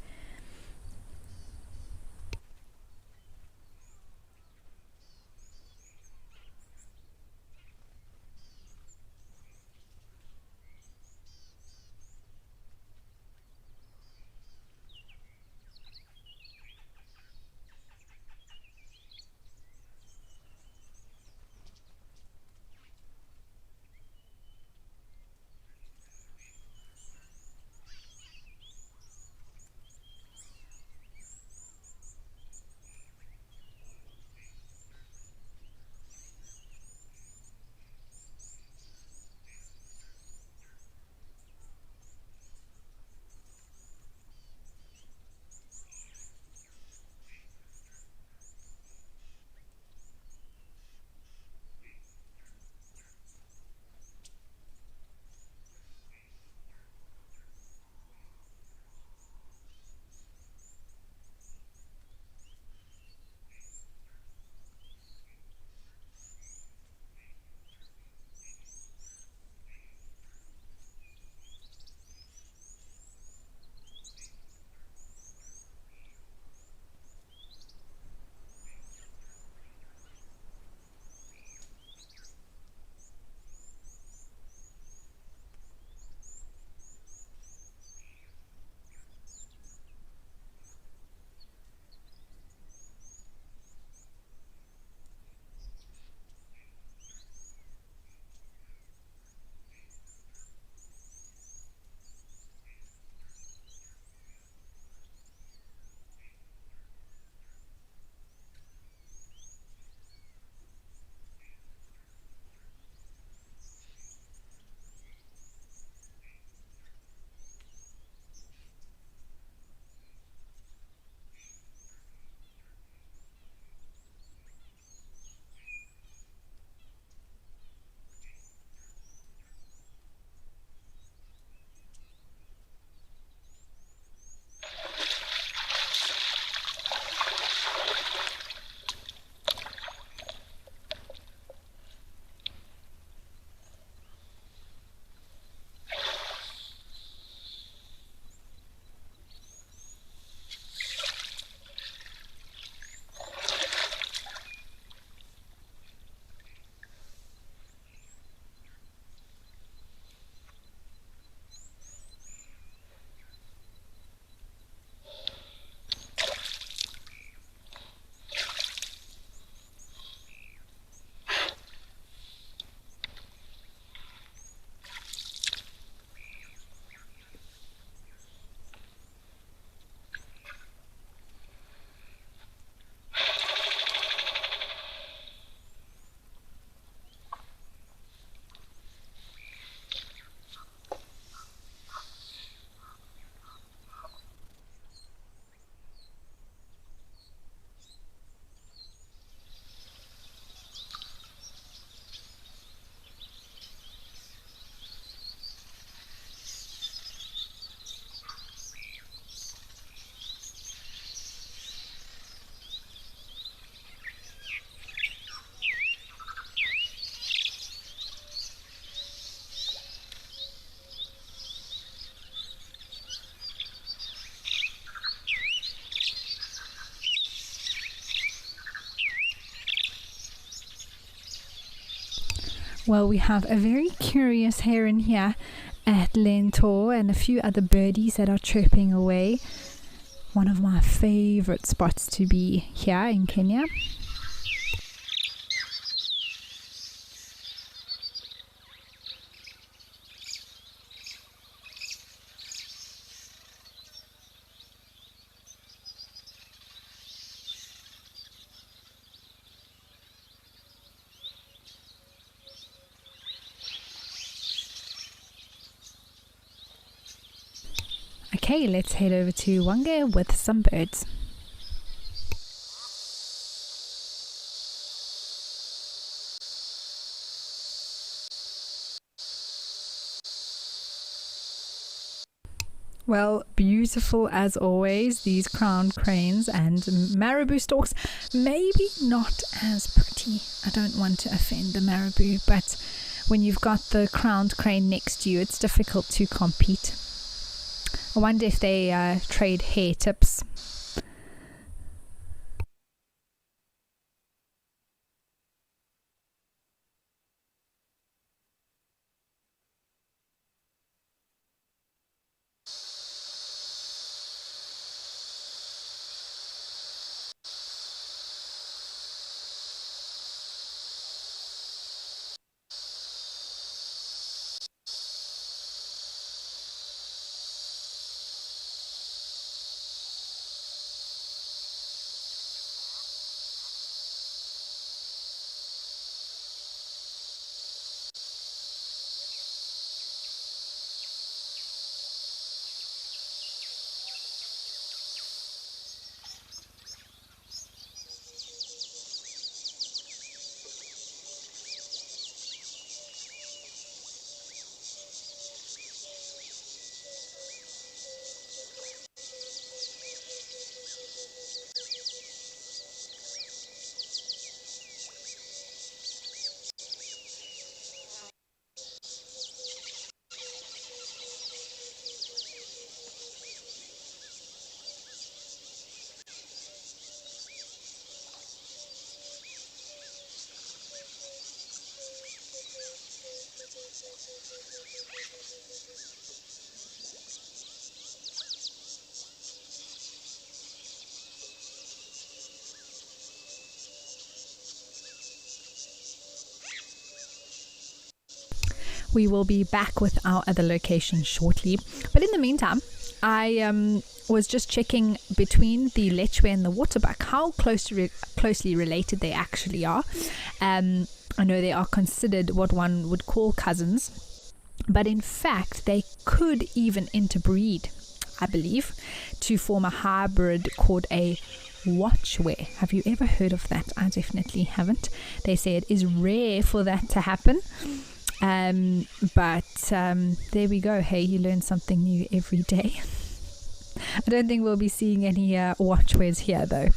Well, we have a very curious heron here at Lentor and a few other birdies that are chirping away. One of my favorite spots to be here in Kenya. Okay, let's head over to Wange with some birds. Well, beautiful as always, these crowned cranes and marabou storks. Maybe not as pretty. I don't want to offend the marabou, but when you've got the crowned crane next to you, it's difficult to compete. I wonder if they trade hair tips. We will be back with our other location shortly. But in the meantime, I was just checking between the lechwe and the waterbuck how closely related they actually are. I know they are considered what one would call cousins, but in fact they could even interbreed, I believe, to form a hybrid called a watchware. Have you ever heard of that? I definitely haven't. They say it is rare for that to happen. But there we go. Hey, you learn something new every day. I don't think we'll be seeing any watchwares here though.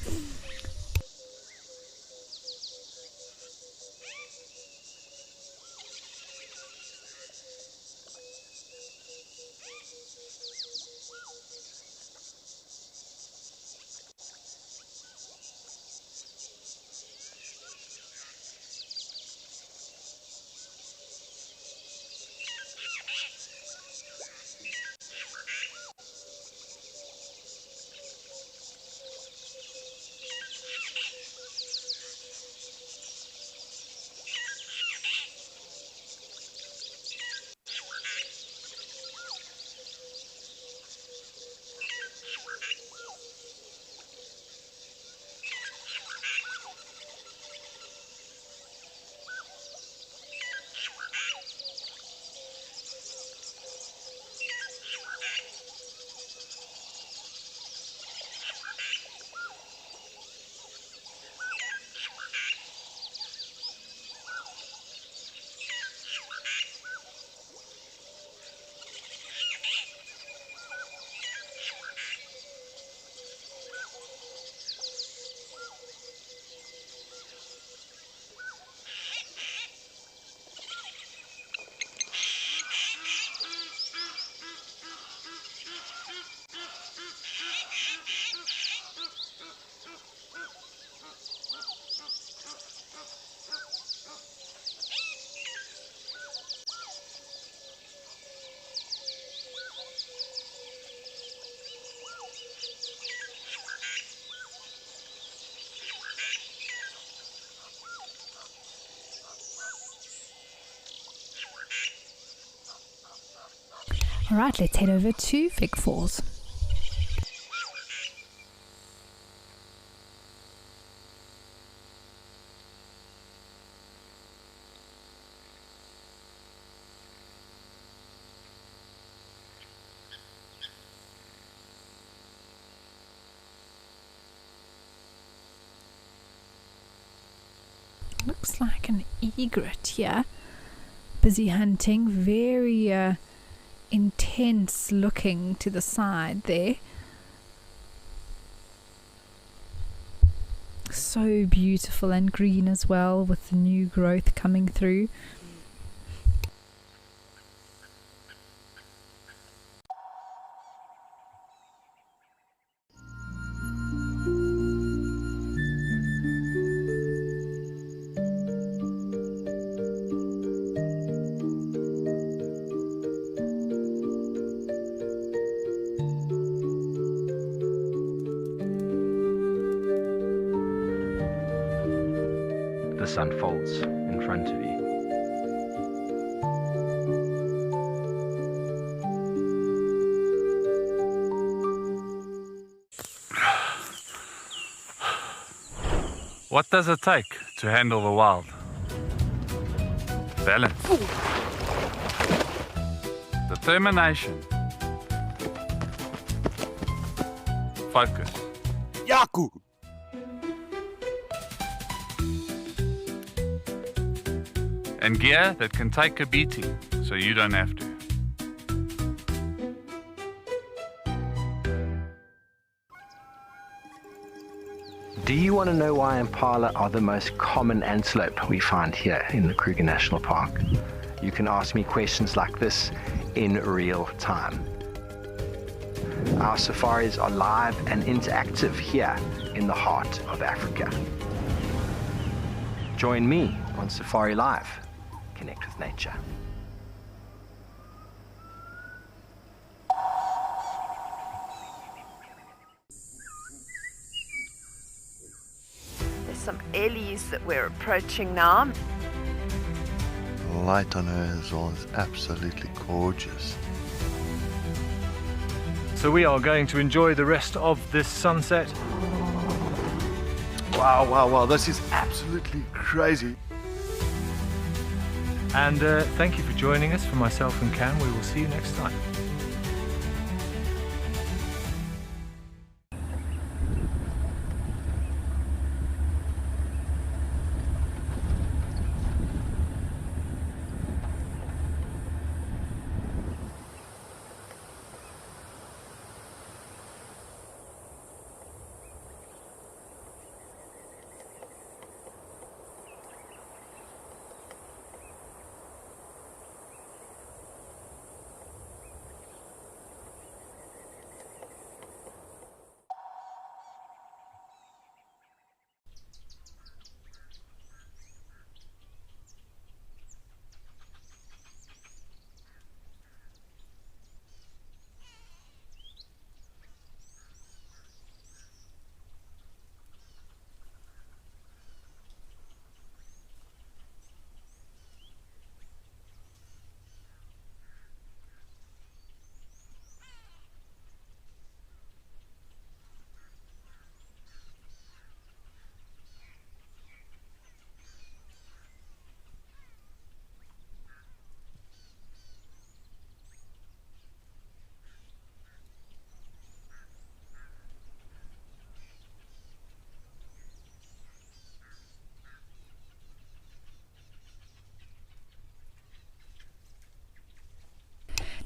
Alright, let's head over to Fig Falls. Looks like an egret here, busy hunting, very intense looking to the side there. So beautiful and green as well, with the new growth coming through. This unfolds in front of you. What does it take to handle the wild? Balance. Determination. Focus. Yaku! And gear that can take a beating so you don't have to. Do you want to know why impala are the most common antelope we find here in the Kruger National Park? You can ask me questions like this in real time. Our safaris are live and interactive here in the heart of Africa. Join me on Safari Live. Connect with nature. There's some ellies that we're approaching now. The light on her as well is absolutely gorgeous. So we are going to enjoy the rest of this sunset. Wow, this is absolutely crazy. And thank you for joining us. For myself and Cam, we will see you next time.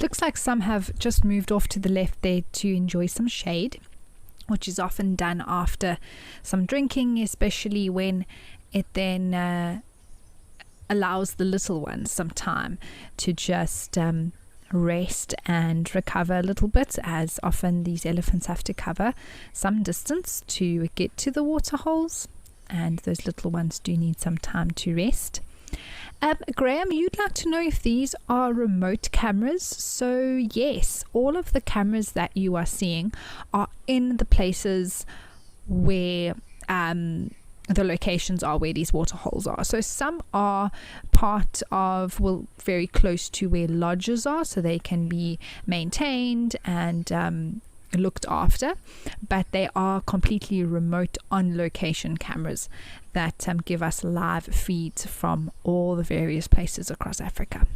Looks like some have just moved off to the left there to enjoy some shade, which is often done after some drinking, especially when it then allows the little ones some time to just rest and recover a little bit, as often these elephants have to cover some distance to get to the waterholes, and those little ones do need some time to rest. Graham, you'd like to know if these are remote cameras. So yes, all of the cameras that you are seeing are in the places where the locations are where these water holes are. So some are part of, well, very close to where lodges are, so they can be maintained and looked after, but they are completely remote on location cameras that give us live feeds from all the various places across Africa.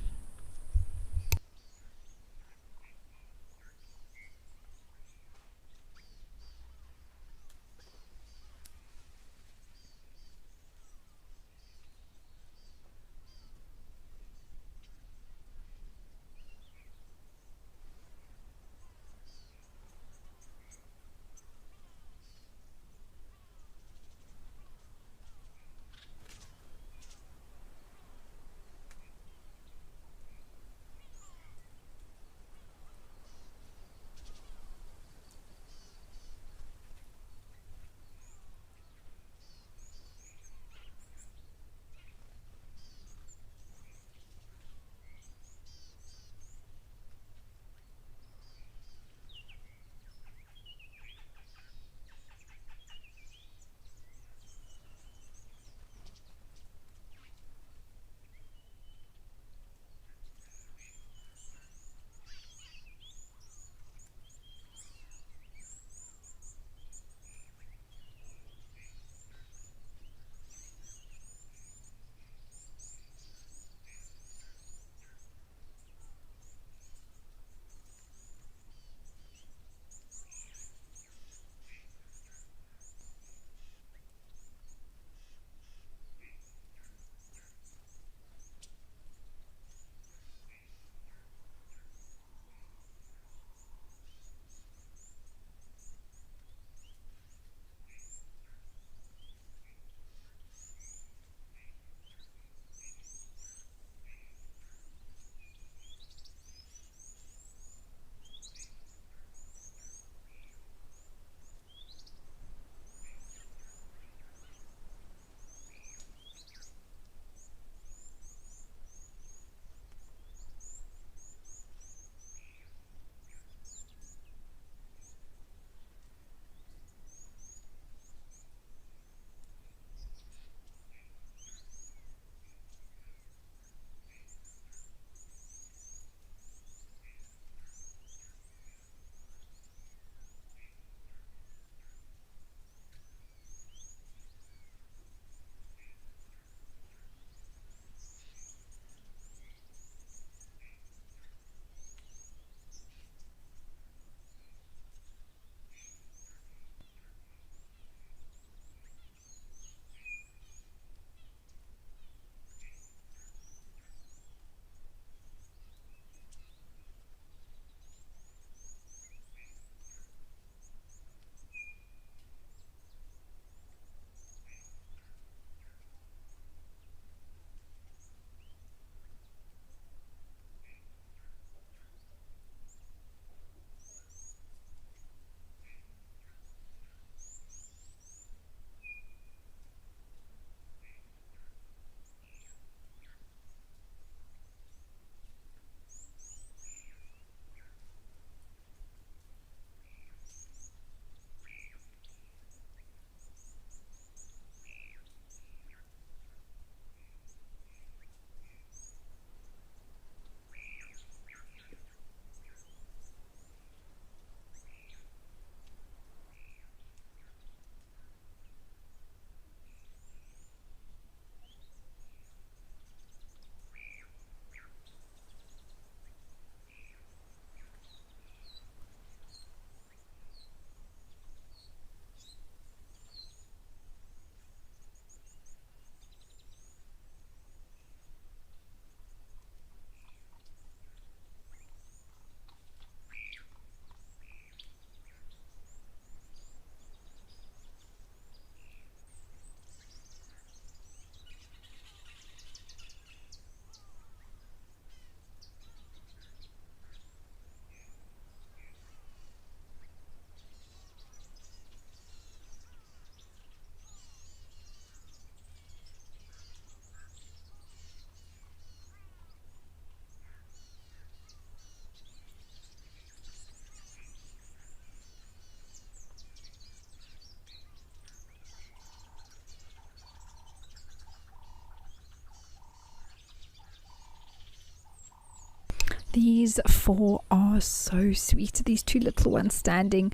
These four are so sweet. These two little ones standing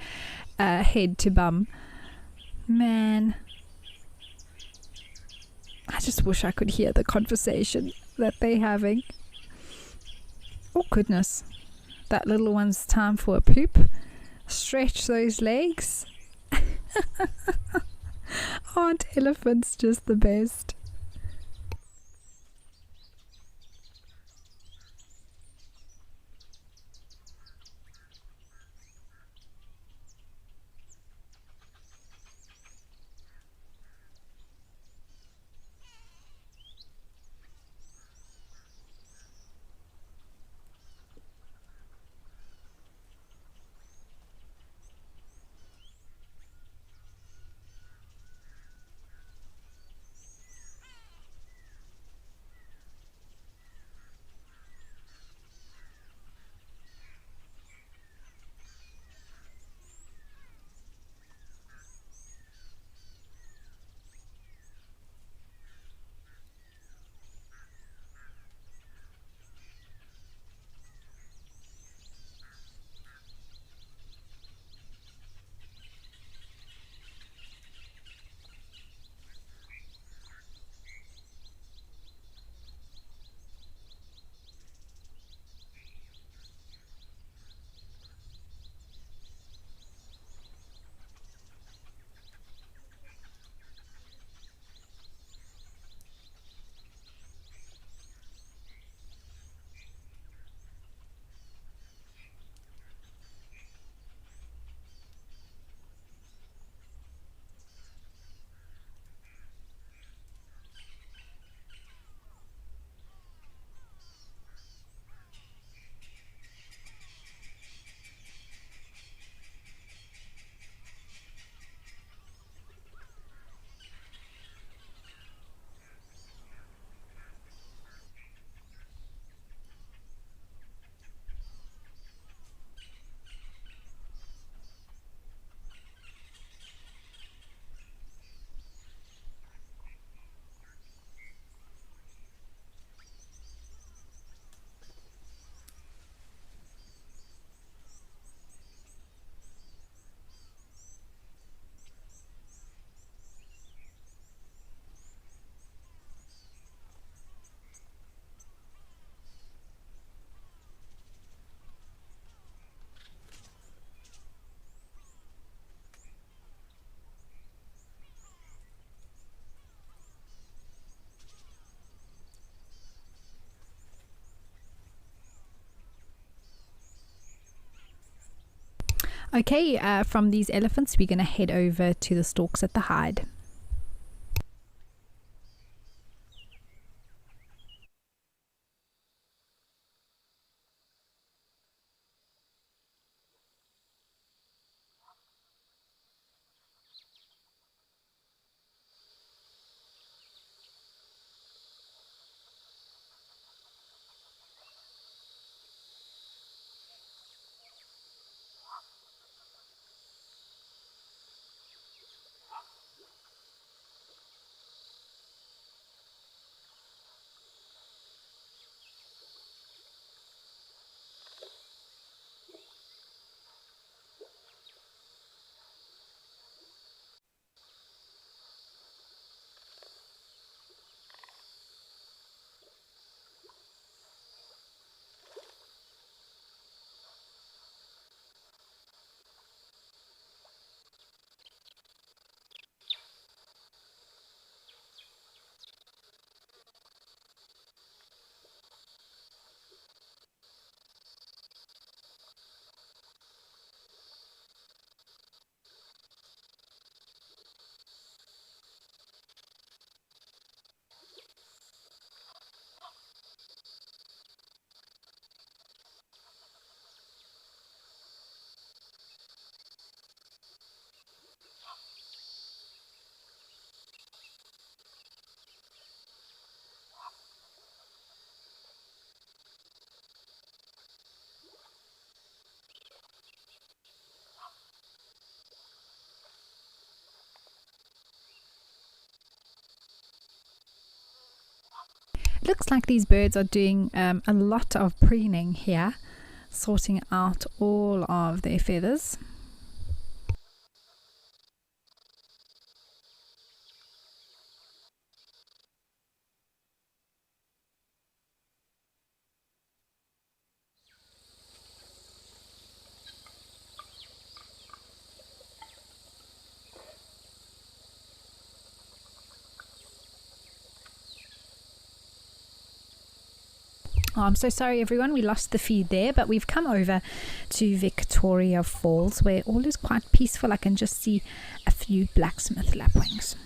head to bum. Man, I just wish I could hear the conversation that they're having. Oh goodness, that little one's time for a poop. Stretch those legs. Aren't elephants just the best? Okay, from these elephants, we're going to head over to the stalks at the hide. Looks like these birds are doing a lot of preening here. sorting out all of their feathers. Oh, I'm so sorry everyone, we lost the feed there, but we've come over to Victoria Falls where all is quite peaceful. I can just see a few blacksmith lapwings.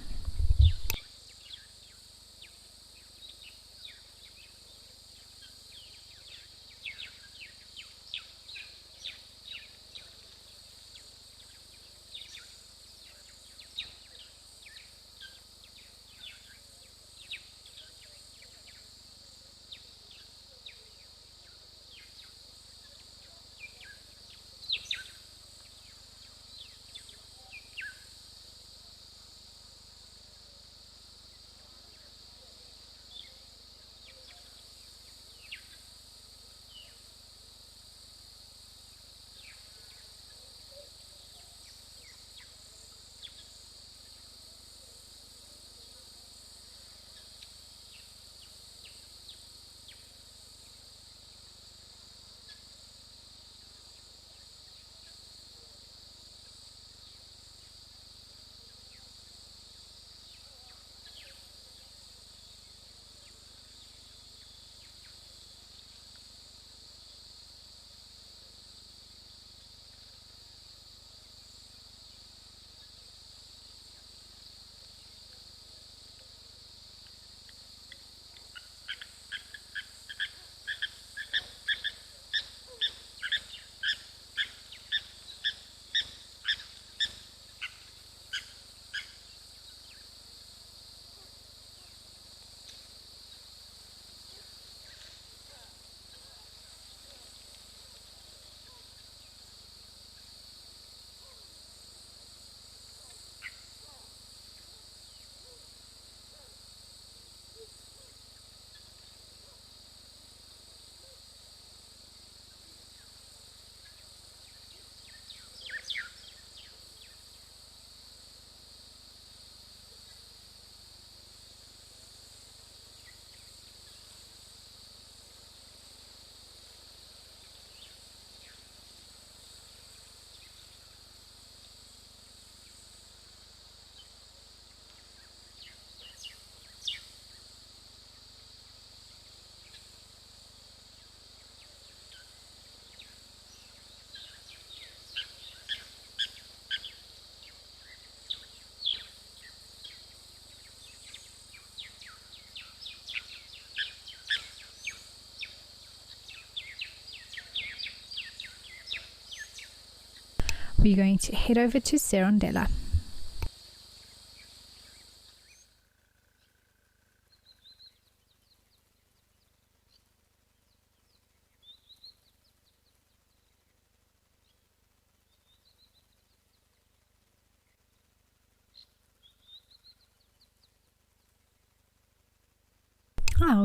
We're going to head over to Serondella.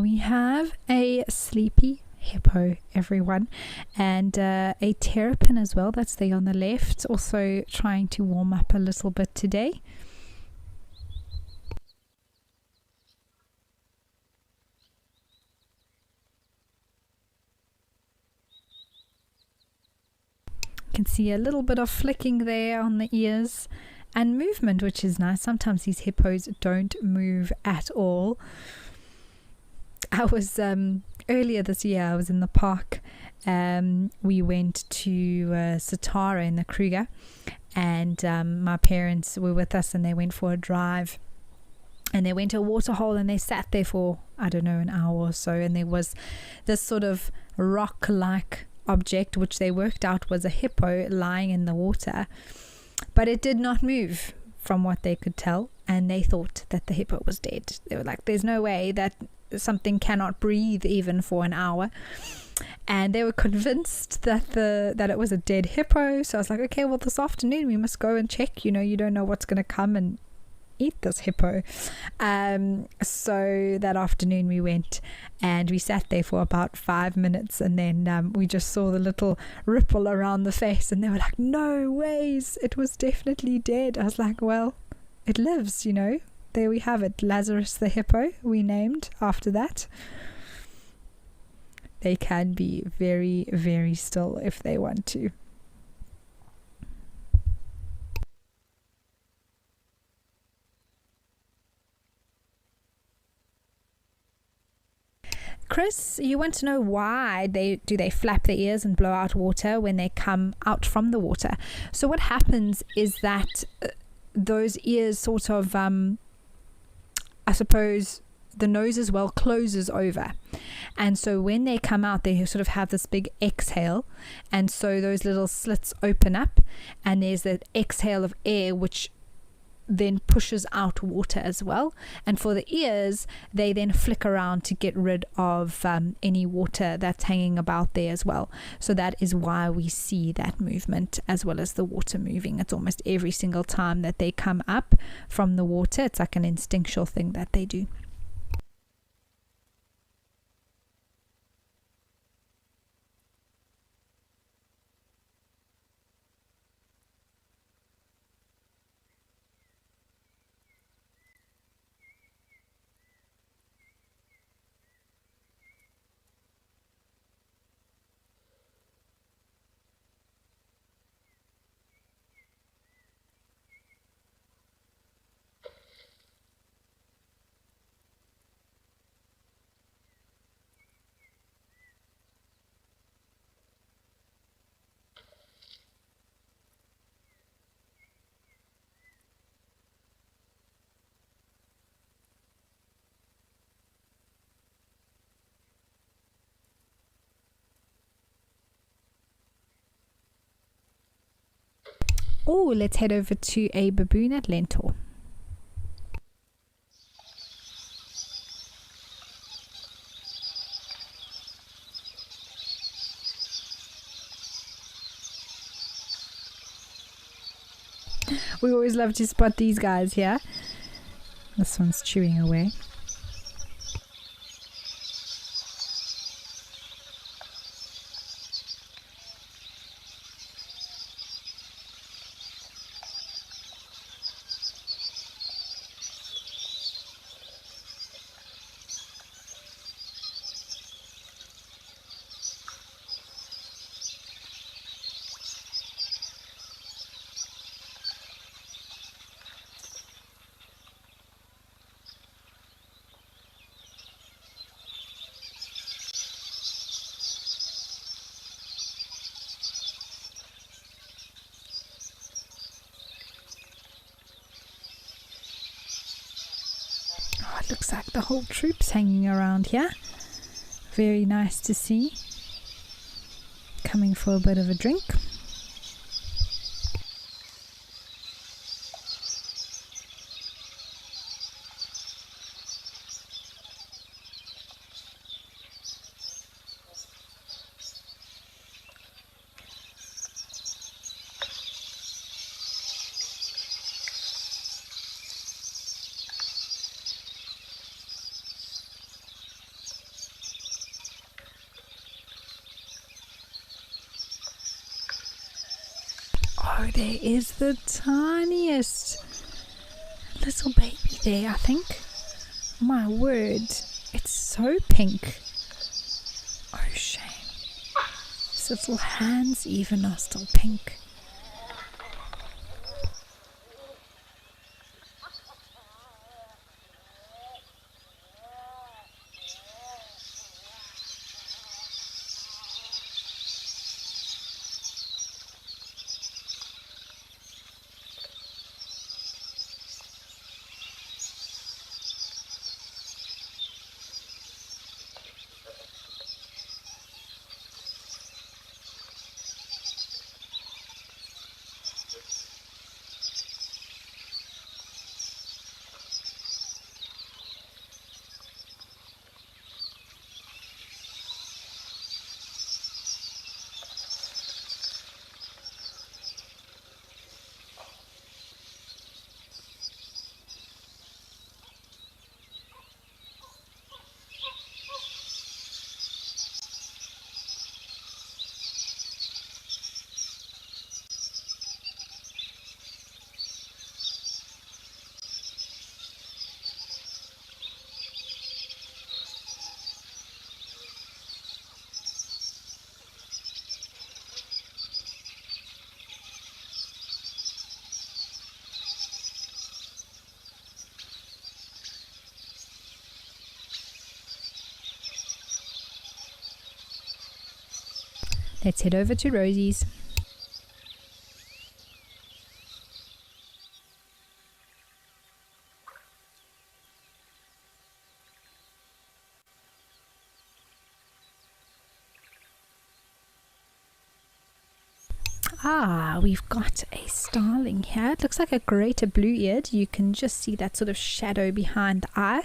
We have a sleepy hippo, everyone, and a terrapin as well, that's there on the left, also trying to warm up a little bit today. You can see a little bit of flicking there on the ears and movement, which is nice. Sometimes these hippos don't move at all. I was earlier this year, I was in the park. We went to Satara in the Kruger, and my parents were with us, and they went for a drive, and they went to a waterhole, and they sat there for, I don't know, an hour or so, and there was this sort of rock-like object which they worked out was a hippo lying in the water, but it did not move from what they could tell, and they thought that the hippo was dead. They were like, there's no way that something cannot breathe even for an hour, and they were convinced that it was a dead hippo. So I was like, okay, well, this afternoon we must go and check, you don't know what's going to come and eat this hippo. So that afternoon we went and we sat there for about 5 minutes, and then we just saw the little ripple around the face, and they were like, no ways, it was definitely dead. I was like, well, it lives, you know. There we have it, Lazarus the hippo, we named after that. They can be very, very still if they want to. Chris, you want to know why they flap their ears and blow out water when they come out from the water. So what happens is that those ears sort of, I suppose, the nose as well closes over, and so when they come out they sort of have this big exhale, and so those little slits open up and there's that exhale of air which then pushes out water as well. And for the ears, they then flick around to get rid of any water that's hanging about there as well. So that is why we see that movement as well as the water moving. It's almost every single time that they come up from the water. It's like an instinctual thing that they do. Oh, let's head over to a baboon at Lentor. We always love to spot these guys here. This one's chewing away. It looks like the whole troop's hanging around here. Very nice to see. Coming for a bit of a drink. Oh, there is the tiniest little baby there, I think. My word, it's so pink. Oh, shame. His little hands even are still pink. Let's head over to Rosie's. We've got a starling here. It looks like a greater blue-eared. You can just see that sort of shadow behind the eye,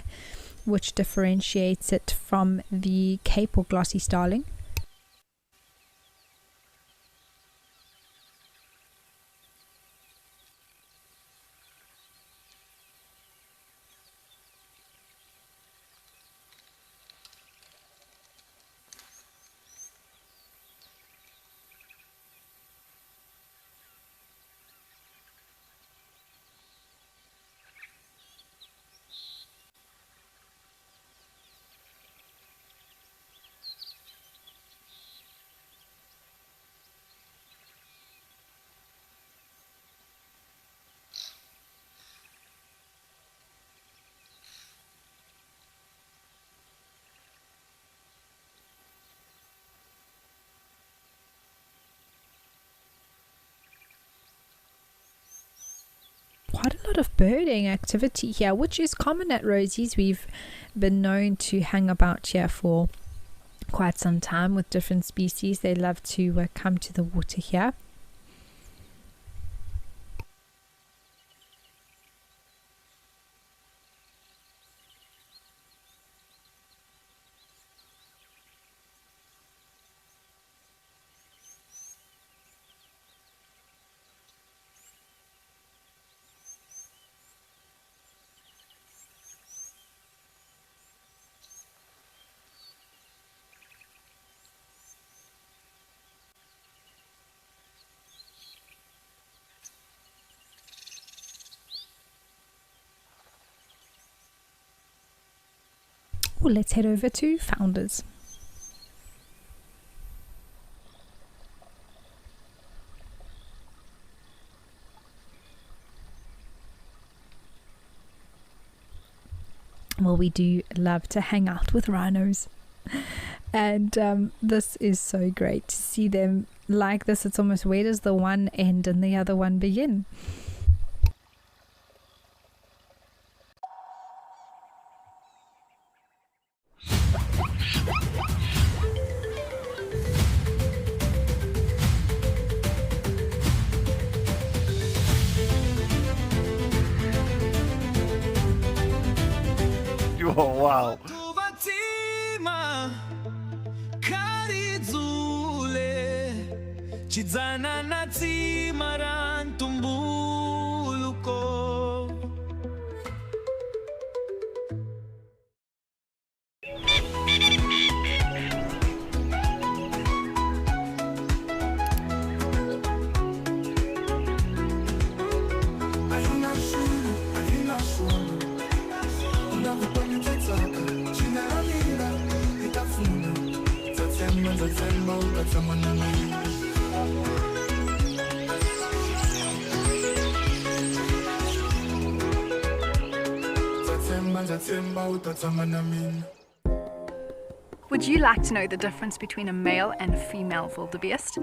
which differentiates it from the Cape or glossy starling. Quite a lot of birding activity here, which is common at Rosie's. We've been known to hang about here for quite some time with different species. They love to come to the water here. Well, let's head over to Founders. Well, we do love to hang out with rhinos, and this is so great to see them like this. It's almost, where does the one end and the other one begin? Oh, wow. Would you like to know the difference between a male and a female wildebeest?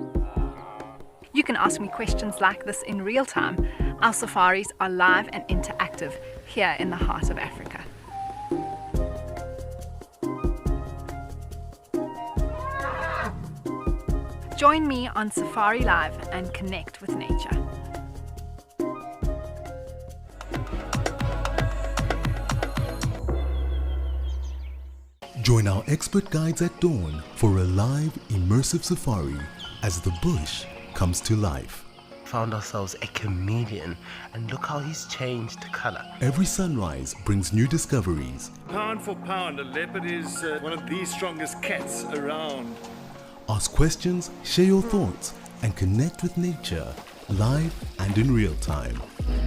You can ask me questions like this in real time. Our safaris are live and interactive here in the heart of Africa. Join me on Safari Live and connect with nature. Join our expert guides at dawn for a live, immersive safari as the bush comes to life. Found ourselves a chameleon, and look how he's changed color. Every sunrise brings new discoveries. Pound for pound, a leopard is one of the strongest cats around. Ask questions, share your thoughts, and connect with nature live and in real time.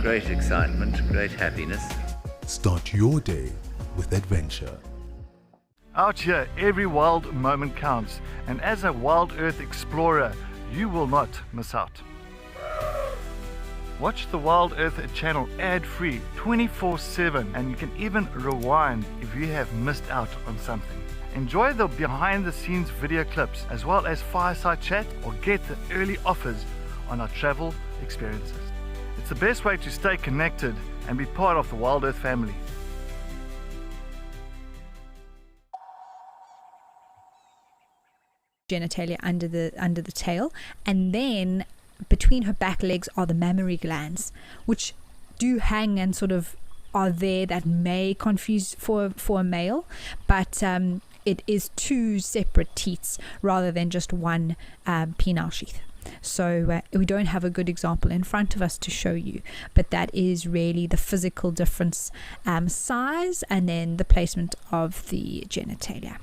Great excitement, great happiness. Start your day with adventure. Out here, every wild moment counts, and as a Wild Earth explorer, you will not miss out. Watch the Wild Earth channel ad-free 24/7, and you can even rewind if you have missed out on something. Enjoy the behind-the-scenes video clips as well as fireside chat, or get the early offers on our travel experiences. It's the best way to stay connected and be part of the Wild Earth family. Genitalia under the tail, and then between her back legs are the mammary glands, which do hang and sort of are there, that may confuse for a male, but it is two separate teats rather than just one penile sheath. So we don't have a good example in front of us to show you, but that is really the physical difference, size, and then the placement of the genitalia.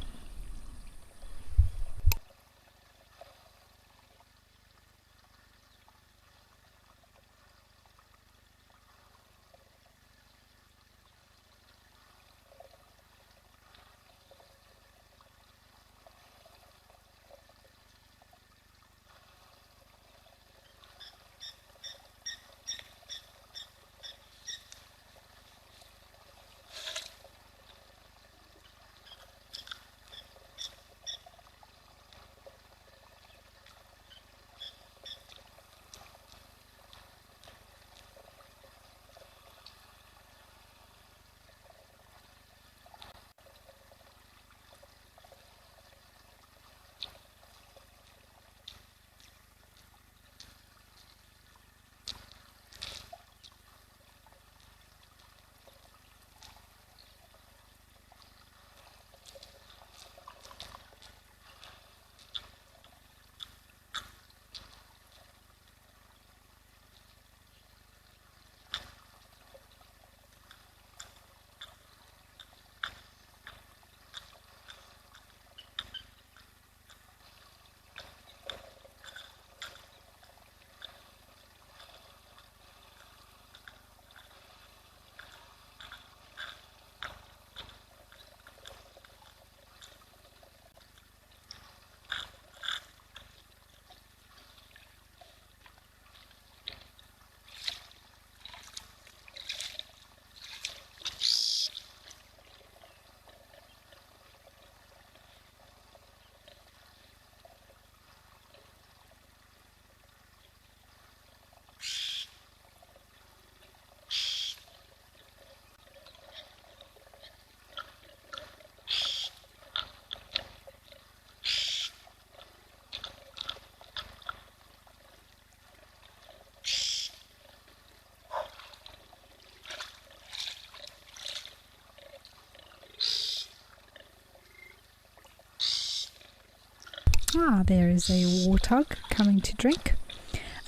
There is a warthog coming to drink.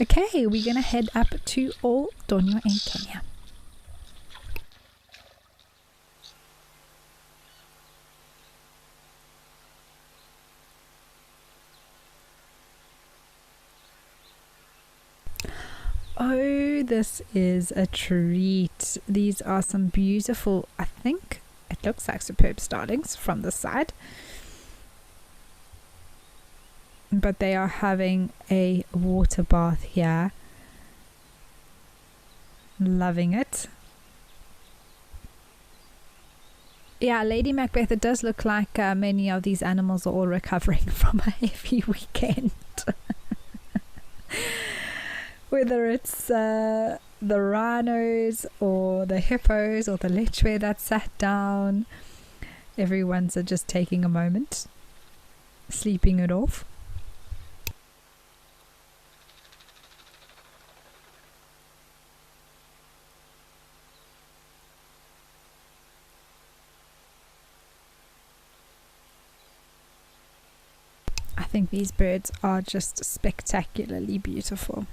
Okay, we're going to head up to Old Donyo in Kenya. Oh, this is a treat. These are some beautiful, I think it looks like superb starlings from the side. But they are having a water bath here. Loving it. Yeah, Lady Macbeth, it does look like many of these animals are all recovering from a heavy weekend. Whether it's the rhinos or the hippos or the lechwe that sat down, everyone's just taking a moment, sleeping it off. I think these birds are just spectacularly beautiful.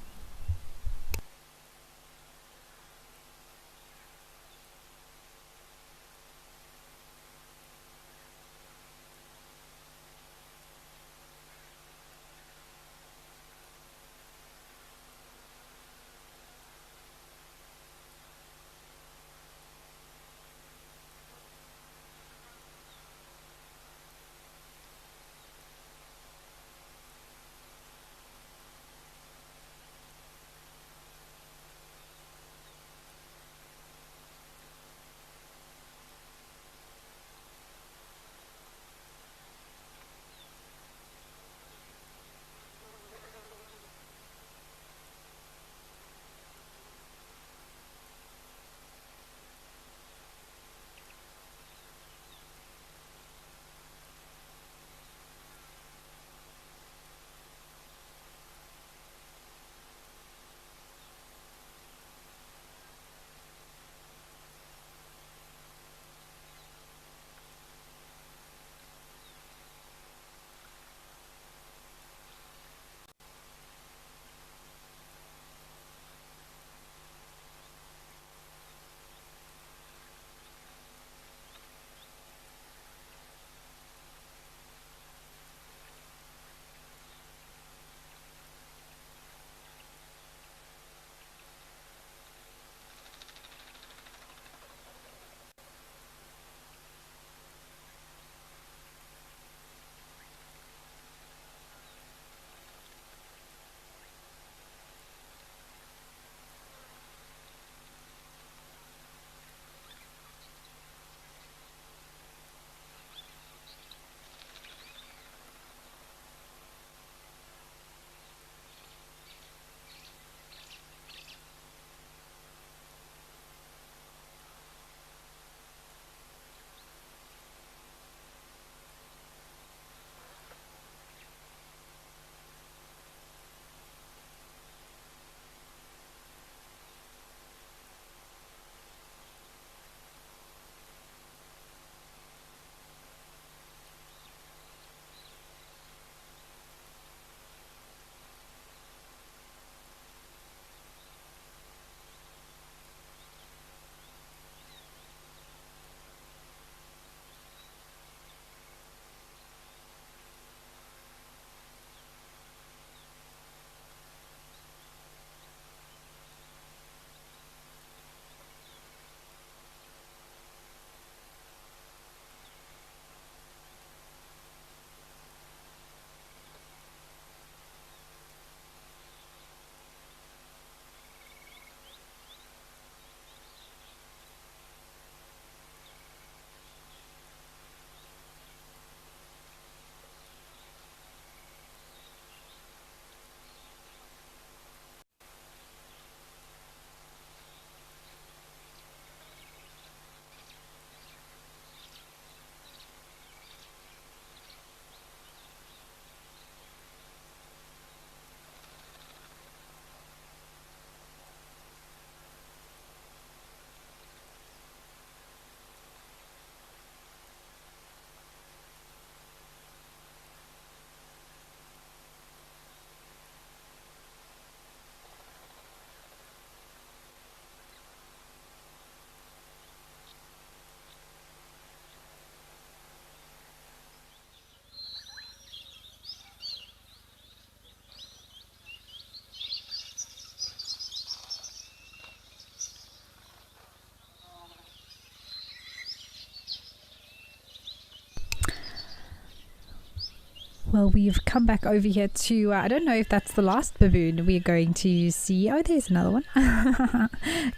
Well, we've come back over here to, I don't know if that's the last baboon we're going to see. Oh, there's another one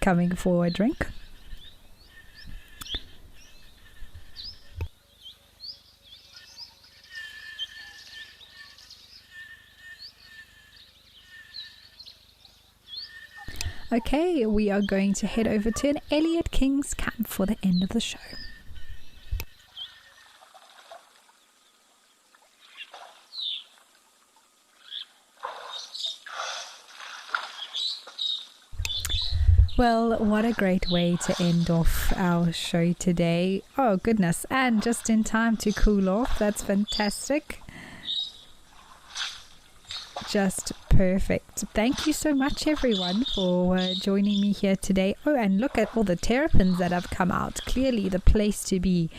coming for a drink. Okay, we are going to head over to an Elliot King's camp for the end of the show. Well, what a great way to end off our show today. Oh goodness, and just in time to cool off. That's fantastic. Just perfect. Thank you so much everyone for joining me here today. Oh, and look at all the terrapins that have come out. Clearly the place to be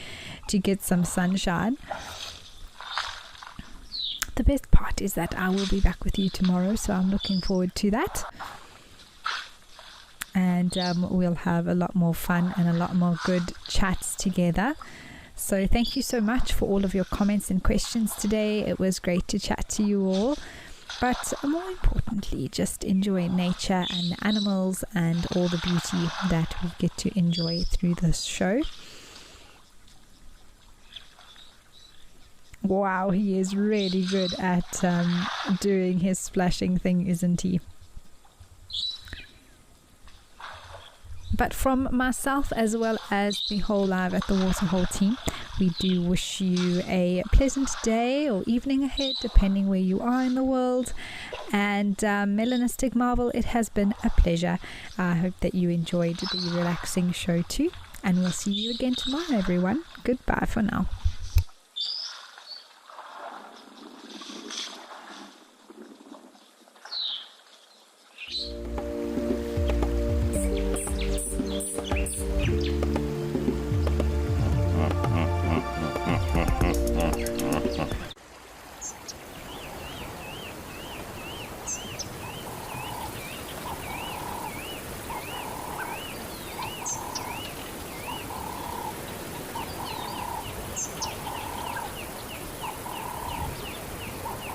to get some sunshine. The best part is that I will be back with you tomorrow, so I'm looking forward to that. And we'll have a lot more fun and a lot more good chats together. So thank you so much for all of your comments and questions today. It was great to chat to you all. But more importantly, just enjoy nature and the animals and all the beauty that we get to enjoy through this show. Wow, he is really good at doing his splashing thing, isn't he? But from myself as well as the whole Live at the Waterhole team, we do wish you a pleasant day or evening ahead, depending where you are in the world. And Melanistic Marvel, it has been a pleasure. I hope that you enjoyed the relaxing show too. And we'll see you again tomorrow, everyone. Goodbye for now.